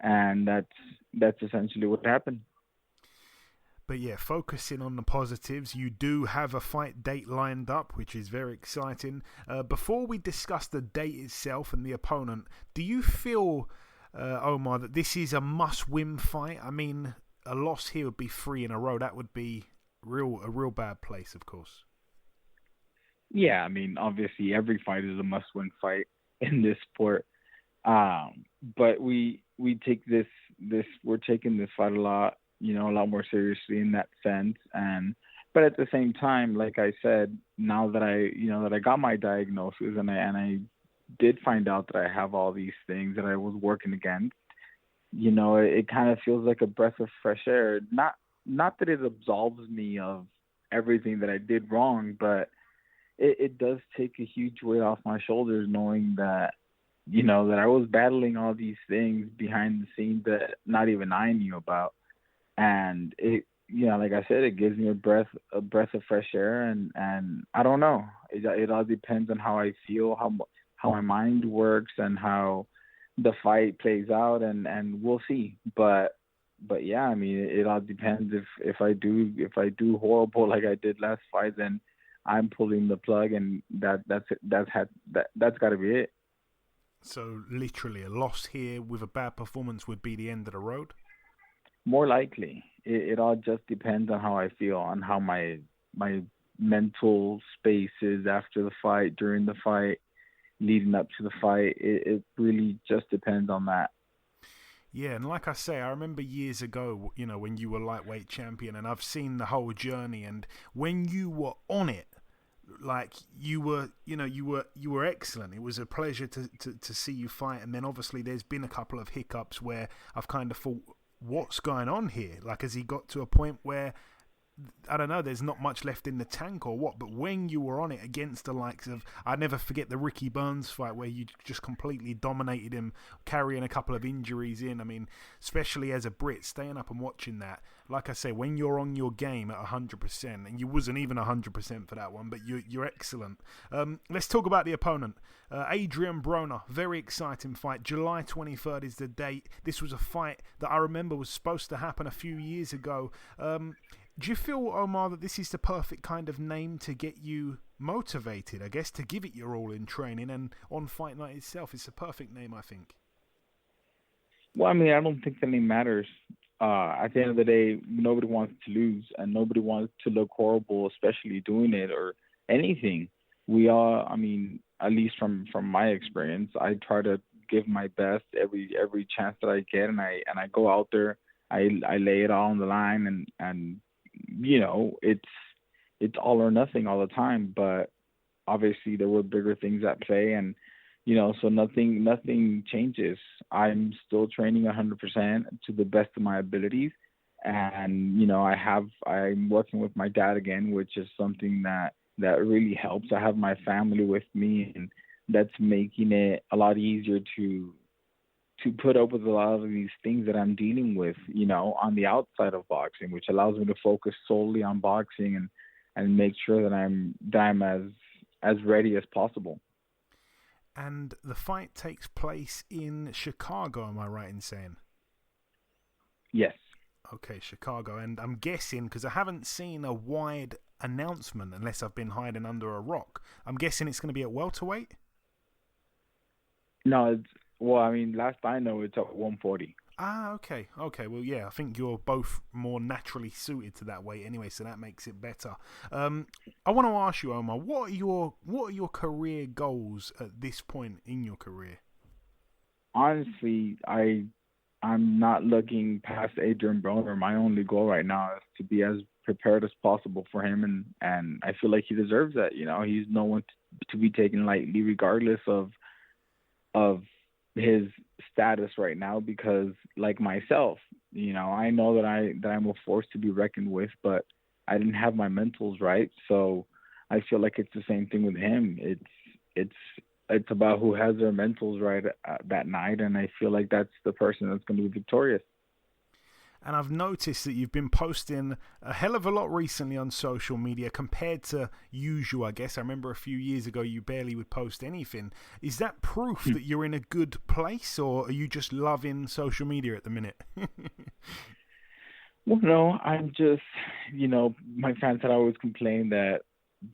And that's essentially what happened.
But yeah, focusing on the positives, you do have a fight date lined up, which is very exciting. Before we discuss the date itself and the opponent, do you feel, Omar, that this is a must-win fight? I mean, a loss here would be 3 in a row. That would be a real bad place, of course.
Yeah, I mean, obviously every fight is a must-win fight in this sport. But we take we're taking this fight a lot more seriously in that sense. But at the same time, like I said, now that I got my diagnosis and I did find out that I have all these things that I was working against, it kind of feels like a breath of fresh air. Not that it absolves me of everything that I did wrong, but it does take a huge weight off my shoulders knowing that, that I was battling all these things behind the scenes that not even I knew about. And it, like I said, it gives me a breath of fresh air. And I don't know. It all depends on how I feel, how my mind works, and how the fight plays out, and we'll see. But yeah, I mean, it all depends. If I do horrible like I did last fight, then I'm pulling the plug, and that's got to be it.
So literally, a loss here with a bad performance would be the end of the road?
More likely. It all just depends on how I feel, on how my mental space is after the fight, during the fight, leading up to the fight. It really just depends on that.
Yeah, and like I say, I remember years ago, when you were lightweight champion, and I've seen the whole journey, and when you were on it, like you were excellent. It was a pleasure to see you fight. And then obviously there's been a couple of hiccups where I've kind of thought, what's going on here? Like, has he got to a point where, I don't know, there's not much left in the tank or what? But when you were on it against the likes of, I never forget the Ricky Burns fight where you just completely dominated him, carrying a couple of injuries in. I mean, especially as a Brit, staying up and watching that. Like I say, when you're on your game at 100%, and you wasn't even 100% for that one, but you're excellent. Let's talk about the opponent. Adrien Broner, very exciting fight. July 23rd is the date. This was a fight that I remember was supposed to happen a few years ago. Do you feel, Omar, that this is the perfect kind of name to get you motivated, I guess, to give it your all in training, and on fight night itself? It's a perfect name, I think.
Well, I mean, I don't think the name matters. At the end of the day, nobody wants to lose, and nobody wants to look horrible, especially doing it or anything. We all, I mean, at least from my experience, I try to give my best every chance that I get, and I go out there, I lay it all on the line, and it's all or nothing all the time. But obviously there were bigger things at play, and so nothing changes. I'm still training 100% to the best of my abilities, and I'm working with my dad again, which is something that really helps. I have my family with me, and that's making it a lot easier to put up with a lot of these things that I'm dealing with, on the outside of boxing, which allows me to focus solely on boxing and make sure that I'm as ready as possible.
And the fight takes place in Chicago, am I right in saying?
Yes.
Okay, Chicago. And I'm guessing, because I haven't seen a wide announcement unless I've been hiding under a rock, I'm guessing it's going to be at welterweight?
No, last I know it's at 140.
Ah, okay. Well, yeah, I think you're both more naturally suited to that weight anyway, so that makes it better. I want to ask you, Omar, what are your career goals at this point in your career?
Honestly, I'm not looking past Adrien Broner. My only goal right now is to be as prepared as possible for him, and I feel like he deserves that. He's no one to be taken lightly, regardless of his status right now, because like myself, I know that I'm a force to be reckoned with, but I didn't have my mentals right. So I feel like it's the same thing with him. It's about who has their mentals right that night, and I feel like that's the person that's going to be victorious.
And I've noticed that you've been posting a hell of a lot recently on social media compared to usual, I guess. I remember a few years ago you barely would post anything. Is that proof that you're in a good place, or are you just loving social media at the minute?
Well, no, I'm just, my fans had always complained that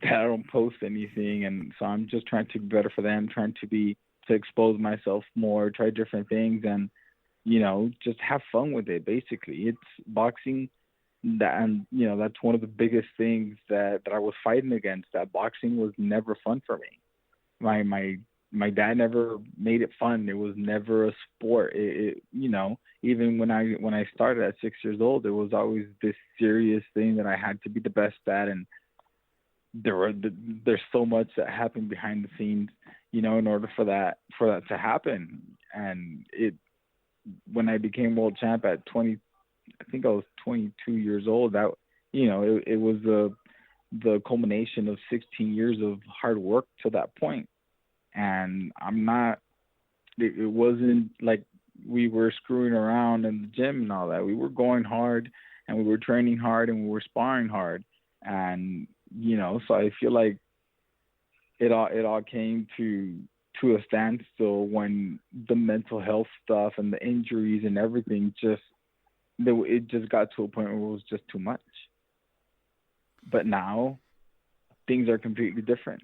I don't post anything, and so I'm just trying to be better for them, trying to expose myself more, try different things, and just have fun with it. Basically, it's boxing, and that's one of the biggest things that I was fighting against. That boxing was never fun for me. My dad never made it fun. It was never a sport. Even when I started at 6 years old, it was always this serious thing that I had to be the best at, and there's so much that happened behind the scenes, in order for that to happen. And when I became world champ at 20, I think I was 22 years old. That it was the culmination of 16 years of hard work to that point. And it wasn't like we were screwing around in the gym and all that. We were going hard, and we were training hard, and we were sparring hard. And, so I feel like it all came to a standstill when the mental health stuff and the injuries and everything it just got to a point where it was just too much. But now things are completely different.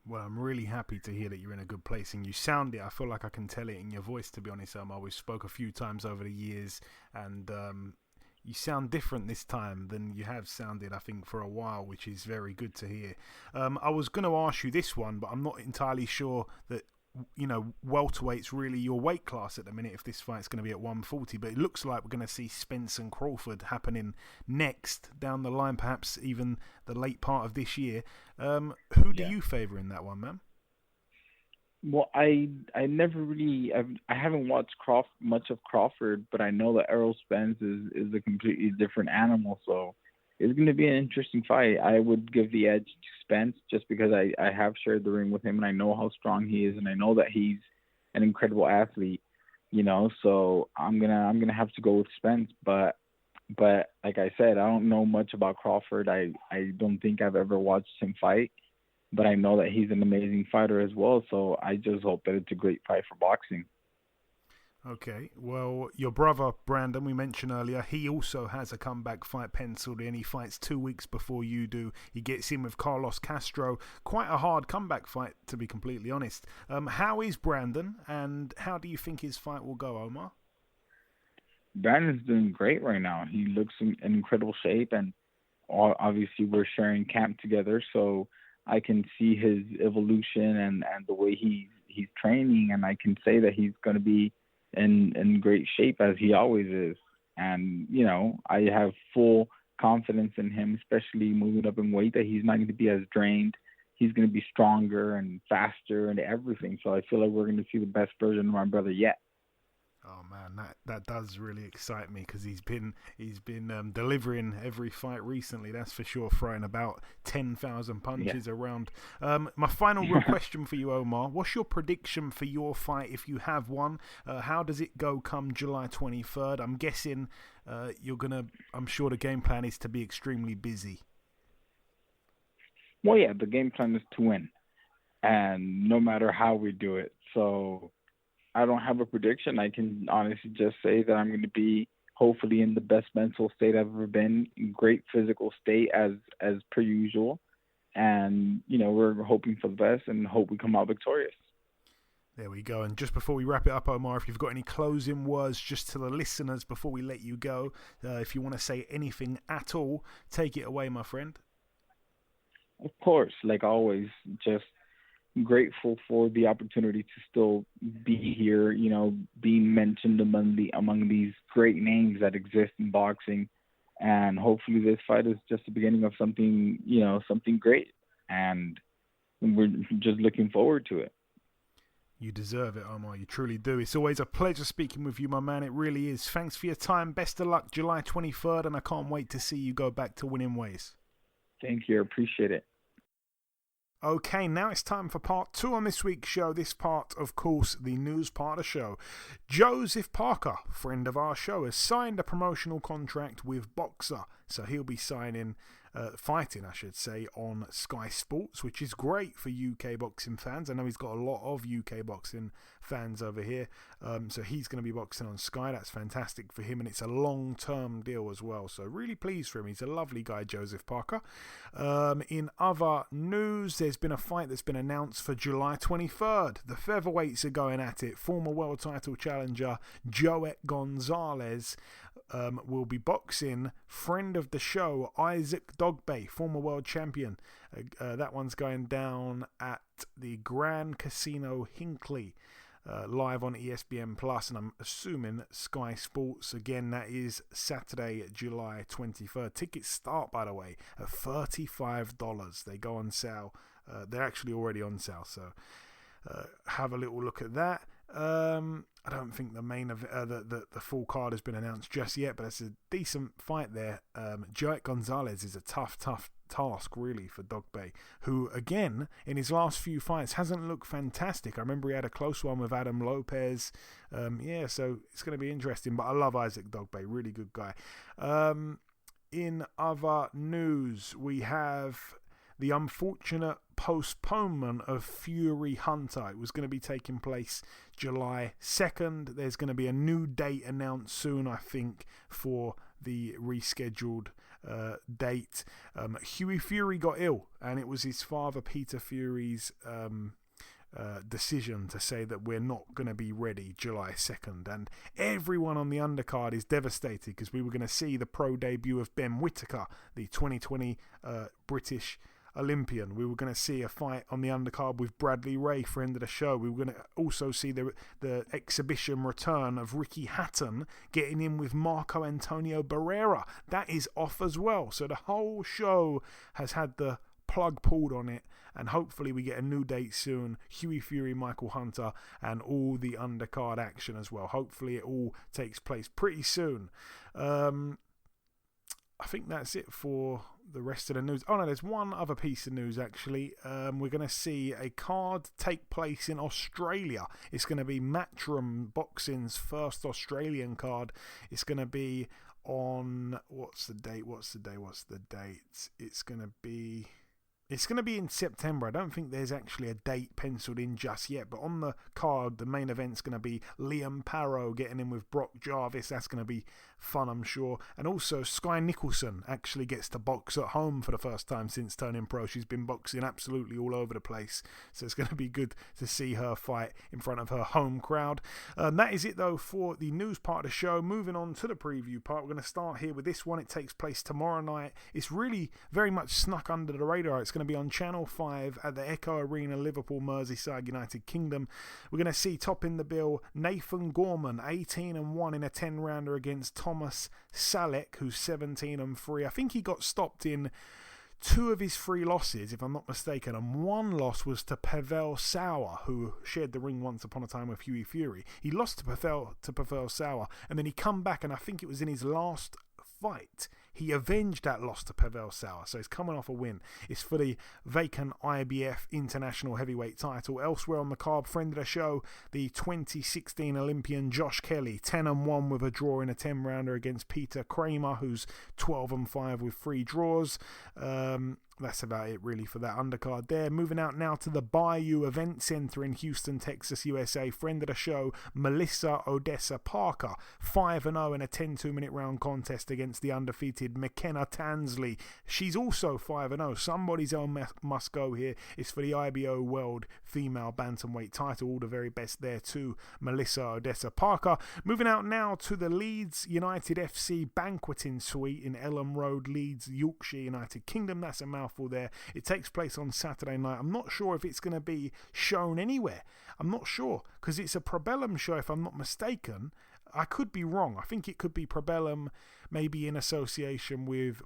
Well, I'm really happy to hear that you're in a good place, and you sound it. I feel like I can tell it in your voice, to be honest. We spoke a few times over the years, and you sound different this time than you have sounded, I think, for a while, which is very good to hear. I was going to ask you this one, but I'm not entirely sure that, welterweight's really your weight class at the minute if this fight's going to be at 140. But it looks like we're going to see Spence and Crawford happening next down the line, perhaps even the late part of this year. Who do you favour in that one, man?
Well, I never really I haven't watched much of Crawford, but I know that Errol Spence is a completely different animal, so it's going to be an interesting fight. I would give the edge to Spence just because I have shared the ring with him, and I know how strong he is, and I know that he's an incredible athlete, so I'm gonna have to go with Spence. But like I said, I don't know much about Crawford. I don't think I've ever watched him fight. But I know that he's an amazing fighter as well, so I just hope that it's a great fight for boxing.
Okay, well, your brother, Brandon, we mentioned earlier, he also has a comeback fight penciled in. He fights 2 weeks before you do. He gets in with Carlos Castro. Quite a hard comeback fight, to be completely honest. How is Brandon, and how do you think his fight will go, Omar?
Brandon's doing great right now. He looks in incredible shape, and obviously we're sharing camp together, so I can see his evolution and the way he's training, and I can say that he's going to be in great shape as he always is. And, I have full confidence in him, especially moving up in weight, that he's not going to be as drained. He's going to be stronger and faster and everything. So I feel like we're going to see the best version of my brother yet.
Oh man, that does really excite me because he's been delivering every fight recently. That's for sure, throwing about 10,000 punches around. My final question for you, Omar: what's your prediction for your fight if you have one? How does it go come July 23rd? I'm guessing I'm sure the game plan is to be extremely busy.
Well, yeah, the game plan is to win, and no matter how we do it. So I don't have a prediction. I can honestly just say that I'm going to be hopefully in the best mental state I've ever been, in great physical state as per usual. And, we're hoping for the best and hope we come out victorious.
There we go. And just before we wrap it up, Omar, if you've got any closing words just to the listeners before we let you go, if you want to say anything at all, take it away, my friend.
Of course, like always, just grateful for the opportunity to still be here, being mentioned among these great names that exist in boxing. And hopefully this fight is just the beginning of something, something great. And we're just looking forward to it.
You deserve it, Omar. You truly do. It's always a pleasure speaking with you, my man. It really is. Thanks for your time. Best of luck July 23rd, and I can't wait to see you go back to winning ways.
Thank you. I appreciate it.
Okay, now it's time for part 2 on this week's show. This part, of course, the news part of the show. Joseph Parker, friend of our show, has signed a promotional contract with boxer So he'll be fighting, I should say, on Sky Sports, which is great for UK boxing fans. I know he's got a lot of UK boxing fans over here. So he's going to be boxing on Sky. That's fantastic for him, and it's a long-term deal as well. So really pleased for him. He's a lovely guy, Joseph Parker. In other news, there's been a fight that's been announced for July 23rd. The featherweights are going at it. Former world title challenger Joet Gonzalez will be boxing friend of the show Isaac Dogbe, former world champion. That one's going down at the Grand Casino Hinckley, live on ESPN Plus, and I'm assuming Sky Sports. Again, that is Saturday, July 23rd. Tickets start, by the way, at $35. They go on sale. They're actually already on sale, so have a little look at that. I don't think the main the full card has been announced just yet, but it's a decent fight there. Joet Gonzalez is a tough task, really, for Dogbe, who, again, in his last few fights hasn't looked fantastic. I remember he had a close one with Adam Lopez. So it's going to be interesting, but I love Isaac Dogbe, really good guy. In other news, we have the unfortunate postponement of Fury Hunter. It was going to be taking place July 2nd. There's going to be a new date announced soon, I think, for the rescheduled date. Hughie Fury got ill, and it was his father, Peter Fury's decision to say that we're not going to be ready July 2nd. And everyone on the undercard is devastated, because we were going to see the pro debut of Ben Whittaker, the 2020 British Olympian. We were going to see a fight on the undercard with Bradley Ray, friend of the show. We were going to also see the exhibition return of Ricky Hatton getting in with Marco Antonio Barrera. That is off as well. So the whole show has had the plug pulled on it, and hopefully we get a new date soon. Hughie Fury, Michael Hunter, and all the undercard action as well. Hopefully it all takes place pretty soon. I think that's it for the rest of the news. Oh no, there's one other piece of news actually. We're going to see a card take place in Australia. It's going to be Matchroom Boxing's first Australian card. It's going to be on, what's the date? It's going to be in September. I don't think there's actually a date penciled in just yet, but on the card, the main event's going to be Liam Parrow getting in with Brock Jarvis. That's going to be fun, I'm sure. And also, Sky Nicholson actually gets to box at home for the first time since turning pro. She's been boxing absolutely all over the place, so it's going to be good to see her fight in front of her home crowd. That is it, though, for the news part of the show. Moving on to the preview part, we're going to start here with this one. It takes place tomorrow night. It's really very much snuck under the radar. It's going to be on Channel 5 at the Echo Arena, Liverpool, Merseyside, United Kingdom. We're going to see topping the bill Nathan Gorman, 18-1 in a 10-rounder against Thomas Salek, who's 17-3. I think he got stopped in 2 of his 3 losses, if I'm not mistaken, and 1 loss was to Pavel Sauer, who shared the ring once upon a time with Hughie Fury. He lost to Pavel Sauer, and then he come back, and I think it was in his last fight he avenged that loss to Pavel Sauer, so he's coming off a win. It's for the vacant IBF International Heavyweight title. Elsewhere on the card, friend of the show, the 2016 Olympian Josh Kelly, 10-1 with a draw in a 10-rounder against Peter Kramer, who's 12-5 with 3 draws. That's about it really for that undercard there. Moving out now to the Bayou Event Center in Houston, Texas, USA. Friend of the show, Melissa Odessa Parker, 5-0 in a 10 2-minute round contest against the undefeated McKenna Tansley. She's also 5-0. Somebody's own must go here. It's for the IBO World Female Bantamweight title. All the very best there to Melissa Odessa Parker. Moving out now to the Leeds United FC Banqueting Suite in Elm Road, Leeds, Yorkshire, United Kingdom. That's a mouthful there. It takes place on Saturday night. I'm not sure if it's going to be shown anywhere. I'm not sure, because it's a Probellum show, if I'm not mistaken. I could be wrong. I think it could be Probellum, maybe in association with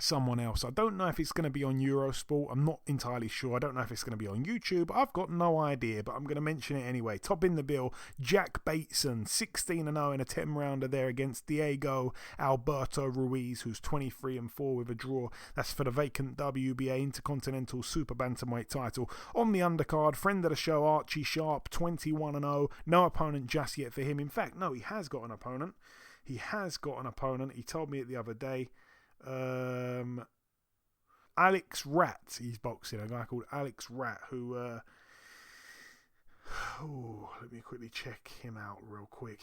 someone else. I don't know if it's going to be on Eurosport. I'm not entirely sure. I don't know if it's going to be on YouTube. I've got no idea, but I'm going to mention it anyway. Topping the bill, Jack Bateson, 16-0 in a 10-rounder there against Diego Alberto Ruiz, who's 23-4 with a draw. That's for the vacant WBA Intercontinental Super Bantamweight title. On the undercard, friend of the show, Archie Sharp, 21-0. No opponent just yet for him. In fact, no, he has got an opponent. he has got an opponent. He told me it the other day. Alex Rat, he's boxing, a guy called Alex Rat, who, let me quickly check him out real quick.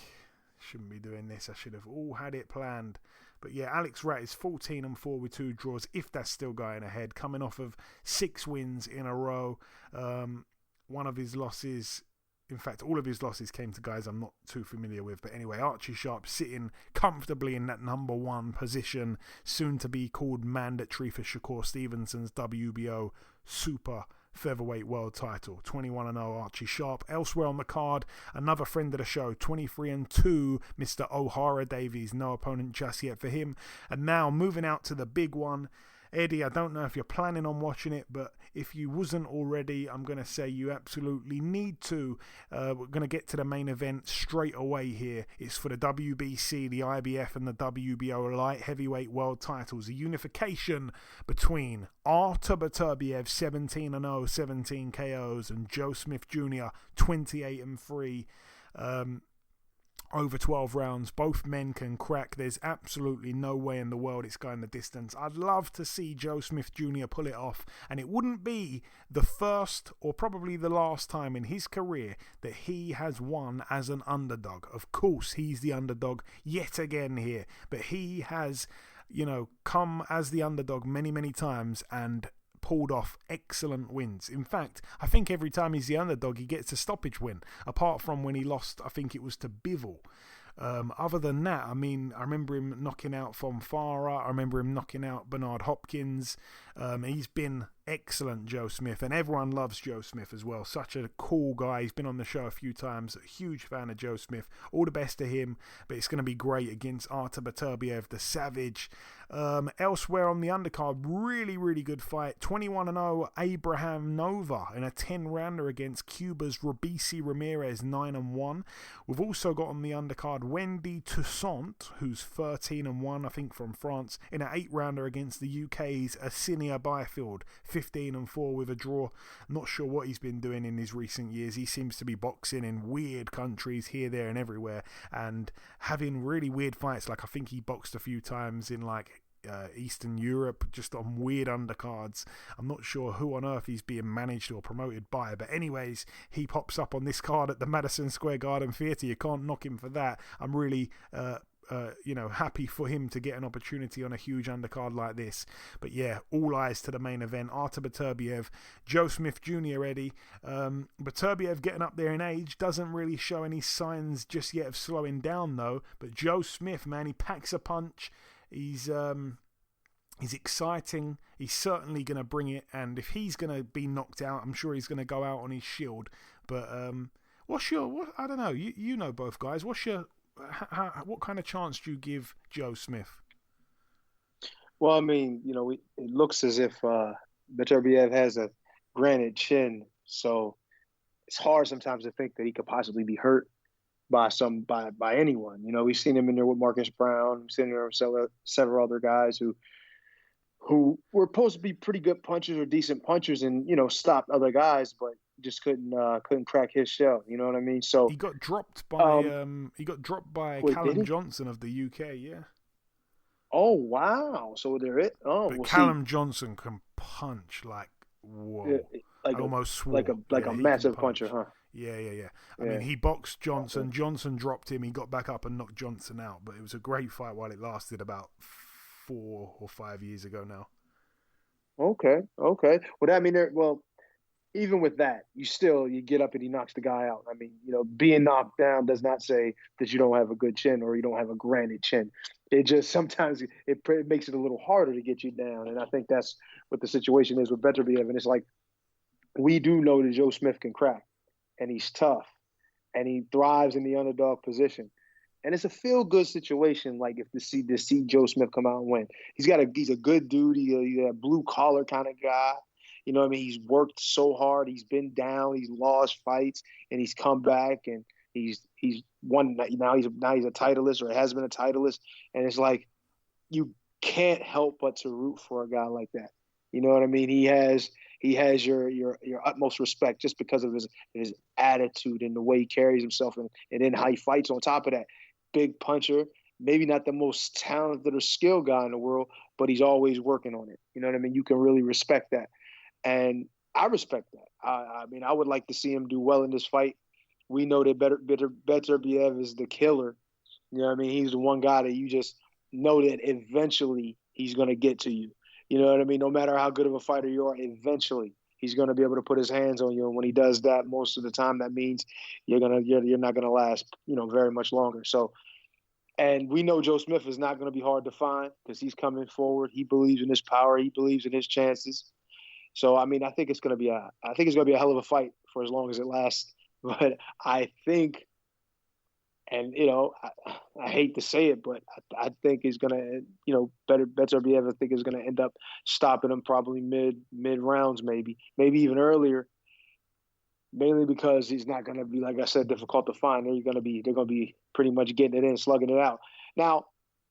Shouldn't be doing this, I should have all had it planned. But yeah, Alex Rat is 14-4 with 2 draws, if that's still going ahead, coming off of 6 wins in a row. One of his losses, in fact, all of his losses came to guys I'm not too familiar with. But anyway, Archie Sharp sitting comfortably in that number 1 position, soon to be called mandatory for Shakur Stevenson's WBO Super Featherweight World Title. 21-0 Archie Sharp. Elsewhere on the card, another friend of the show, 23-2 Mr. O'Hara Davies. No opponent just yet for him. And now moving out to the big one. Eddie, I don't know if you're planning on watching it, but if you wasn't already, I'm going to say you absolutely need to. We're going to get to the main event straight away here. It's for the WBC, the IBF and the WBO light heavyweight world titles. A unification between Artur Beterbiev, 17-0, 17 KOs, and Joe Smith Jr., 28-3. Over 12 rounds. Both men can crack. There's absolutely no way in the world it's going the distance. I'd love to see Joe Smith Jr. pull it off, and it wouldn't be the first or probably the last time in his career that he has won as an underdog. Of course, he's the underdog yet again here, but he has, come as the underdog many, many times and pulled off excellent wins. In fact, I think every time he's the underdog, he gets a stoppage win, apart from when he lost, I think it was to Bivol. Other than that, I mean, I remember him knocking out Von Farah. I remember him knocking out Bernard Hopkins. He's been excellent, Joe Smith, and everyone loves Joe Smith as well. Such a cool guy. He's been on the show a few times. A huge fan of Joe Smith. All the best to him, but it's going to be great against Artur Beterbiev, the Savage. Elsewhere on the undercard, really, really good fight. 21-0 Abraham Nova in a 10-rounder against Cuba's Robisi Ramirez, 9-1. We've also got on the undercard Wendy Toussaint, who's 13-1, I think, from France, in an 8-rounder against the UK's Asinia Byfield, 15-4 with a draw. Not sure what he's been doing in his recent years. He seems to be boxing in weird countries here, there and everywhere, and having really weird fights. Like I think he boxed a few times in Eastern Europe, just on weird undercards. I'm not sure who on earth he's being managed or promoted by, but anyways, he pops up on this card at the Madison Square Garden Theatre. You can't knock him for that. I'm really happy for him to get an opportunity on a huge undercard like this. But yeah, all eyes to the main event. Artur Beterbiev, Joe Smith Jr. Eddie. Beterbiev getting up there in age, doesn't really show any signs just yet of slowing down though. But Joe Smith, man, he packs a punch. He's exciting. He's certainly going to bring it, and if he's going to be knocked out, I'm sure he's going to go out on his shield. But I don't know. You know both guys. What kind of chance do you give Joe Smith?
Well, I mean, it looks as if Beterbiev has a granite chin, so it's hard sometimes to think that he could possibly be hurt by anyone. We've seen him in there with Marcus Brown. We've seen him there with several other guys who were supposed to be pretty good punchers or decent punchers, and stopped other guys, but just couldn't crack his shell. You know what I mean? So
he got dropped by Callum Johnson of the UK. Yeah.
Oh wow! So they're it. Oh,
but Callum Johnson can punch like whoa,
like a massive puncher, huh?
Yeah. I mean, he boxed Johnson. Johnson dropped him. He got back up and knocked Johnson out. But it was a great fight while it lasted, about 4 or 5 years ago now.
Okay. Well, I mean, even with that, you get up and he knocks the guy out. I mean, being knocked down does not say that you don't have a good chin or you don't have a granite chin. It just sometimes it makes it a little harder to get you down. And I think that's what the situation is with Beterbiev. And it's like, we do know that Joe Smith can crack, and he's tough, and he thrives in the underdog position. And it's a feel-good situation, like if to see Joe Smith come out and win. He's a good dude. He's a blue-collar kind of guy. You know what I mean? He's worked so hard. He's been down. He's lost fights, and he's come back, and he's won. Now he's a titleist, or has been a titleist. And it's like, you can't help but to root for a guy like that. You know what I mean? He has your utmost respect just because of his attitude and the way he carries himself, and then how he fights. On top of that, big puncher, maybe not the most talented or skilled guy in the world, but he's always working on it. You know what I mean? You can really respect that. And I respect that. I mean, I would like to see him do well in this fight. We know that Beterbiev is the killer. You know what I mean? He's the one guy that you just know that eventually he's going to get to you. You know what I mean? No matter how good of a fighter you are, eventually he's going to be able to put his hands on you. And when he does that, most of the time, that means you're not going to last, very much longer. So, and we know Joe Smith is not going to be hard to find because he's coming forward. He believes in his power. He believes in his chances. So, I mean, I think it's going to be a hell of a fight for as long as it lasts. But I think, and I hate to say it, but I think he's going to, Beterbiev, I think is going to end up stopping him probably mid rounds, maybe even earlier. Mainly because he's not going to be, like I said, difficult to find. They're going to be pretty much getting it in, slugging it out. Now,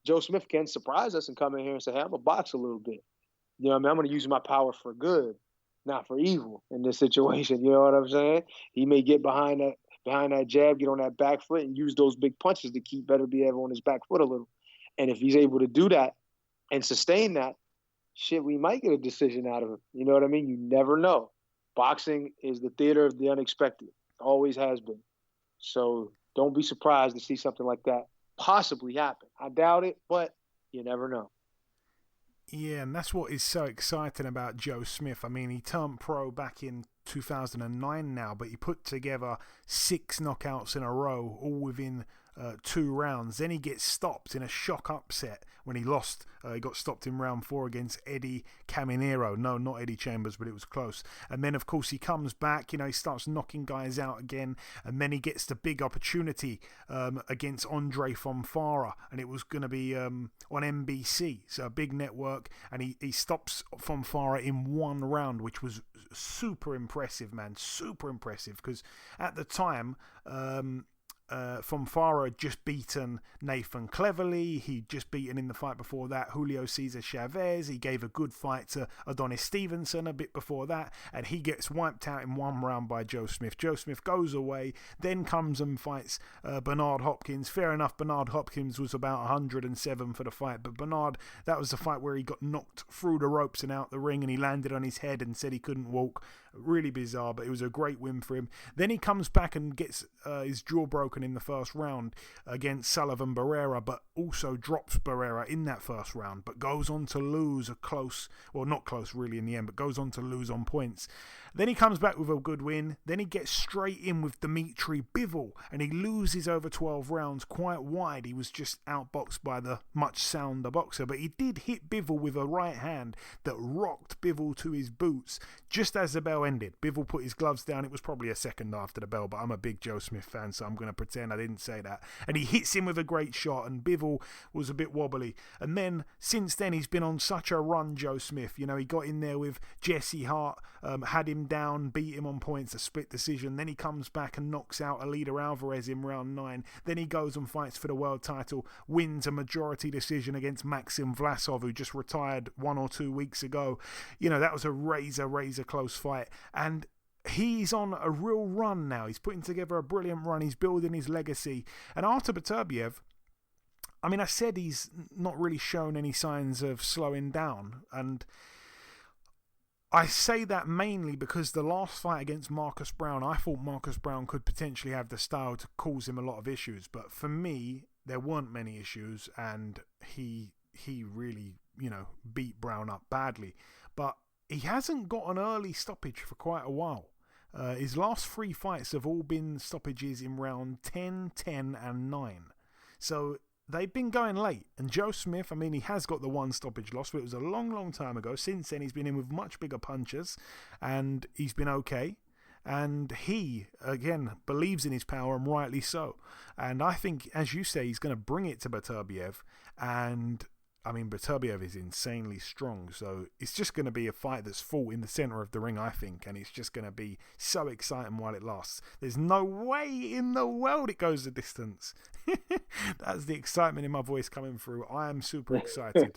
Joe Smith can surprise us and come in here and say, hey, I'm going to box a little bit. I'm going to use my power for good, not for evil in this situation. You know what I'm saying? He may get behind that jab, get on that back foot, and use those big punches to keep Beterbiev on his back foot a little. And if he's able to do that and sustain that, shit, we might get a decision out of him. You know what I mean? You never know. Boxing is the theater of the unexpected. Always has been. So don't be surprised to see something like that possibly happen. I doubt it, but you never know.
Yeah, and that's what is so exciting about Joe Smith. I mean, he turned pro back in 2009 now, but he put together 6 knockouts in a row, all within 2 rounds. Then he gets stopped in a shock upset when he lost. He got stopped in round 4 against Eddie Caminero. No, not Eddie Chambers, but it was close. And then, of course, he comes back. He starts knocking guys out again. And then he gets the big opportunity against Andre Fonfara. And it was going to be on NBC, so a big network. And he stops Fonfara in 1 round, which was super impressive, man. Super impressive. Because at the time, Fonfara had just beaten Nathan Cleverly. He'd just beaten in the fight before that Julio Cesar Chavez. He gave a good fight to Adonis Stevenson a bit before that, and he gets wiped out in 1 round by Joe Smith. Joe Smith goes away, then comes and fights Bernard Hopkins. Fair enough, Bernard Hopkins was about 107 for the fight, but Bernard, that was the fight where he got knocked through the ropes and out the ring, and he landed on his head and said he couldn't walk. Really bizarre, but it was a great win for him. Then he comes back and gets his jaw broken in the first round against Sullivan Barrera, but also drops Barrera in that first round, but goes on to lose a close, well, not close really in the end, but goes on to lose on points. Then he comes back with a good win. Then he gets straight in with Dimitri Bivol, and he loses over 12 rounds quite wide. He was just outboxed by the much sounder boxer, but he did hit Bivol with a right hand that rocked Bivol to his boots just as the bell ended. Bivol put his gloves down. It was probably a second after the bell, but I'm a big Joe Smith fan, so I'm going to pretend I didn't say that. And he hits him with a great shot, and Bivol was a bit wobbly. And then, since then, he's been on such a run, Joe Smith. He got in there with Jesse Hart, had him down, beat him on points, a split decision. Then he comes back and knocks out Alida Alvarez in round 9. Then he goes and fights for the world title, wins a majority decision against Maxim Vlasov, who just retired 1 or 2 weeks ago. That was a razor close fight. And he's on a real run now. He's putting together a brilliant run. He's building his legacy. And Artur Beterbiev, I mean, I said he's not really shown any signs of slowing down. And I say that mainly because the last fight against Marcus Brown, I thought Marcus Brown could potentially have the style to cause him a lot of issues. But for me, there weren't many issues, and he really, beat Brown up badly. But he hasn't got an early stoppage for quite a while. His last 3 fights have all been stoppages in round 10, 10, and 9. So they've been going late. And Joe Smith, I mean, he has got the 1 stoppage loss, but it was a long time ago. Since then, he's been in with much bigger punches, and he's been okay. And he, again, believes in his power, and rightly so. And I think, as you say, he's going to bring it to Beterbiev. And I mean, Beterbiev is insanely strong, so it's just going to be a fight that's fought in the center of the ring, I think, and it's just going to be so exciting while it lasts. There's no way in the world it goes the distance. That's the excitement in my voice coming through. I am super excited.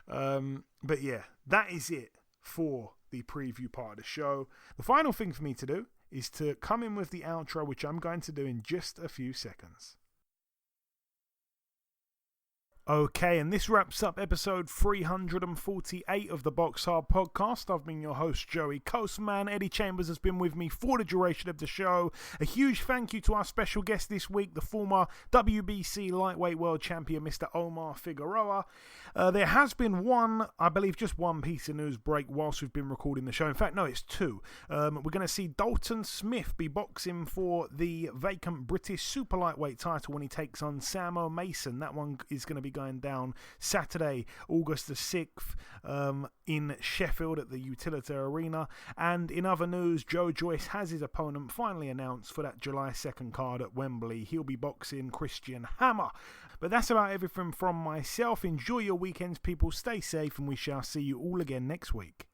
But yeah, that is it for the preview part of the show. The final thing for me to do is to come in with the outro, which I'm going to do in just a few seconds. Okay, and this wraps up episode 348 of the BoxHard Podcast. I've been your host, Joey Coastman. Eddie Chambers has been with me for the duration of the show. A huge thank you to our special guest this week, the former WBC Lightweight World Champion, Mr. Omar Figueroa. There has been just one piece of news break whilst we've been recording the show. In fact, no, it's two. We're going to see Dalton Smith be boxing for the vacant British Super Lightweight title when he takes on Sam O'Mason. That one is going to be going down Saturday, August the 6th, in Sheffield at the Utilita Arena. And in other news, Joe Joyce has his opponent finally announced for that July 2nd card at Wembley. He'll be boxing Christian Hammer. But that's about everything from myself. Enjoy your weekends, people. Stay safe, and we shall see you all again next week.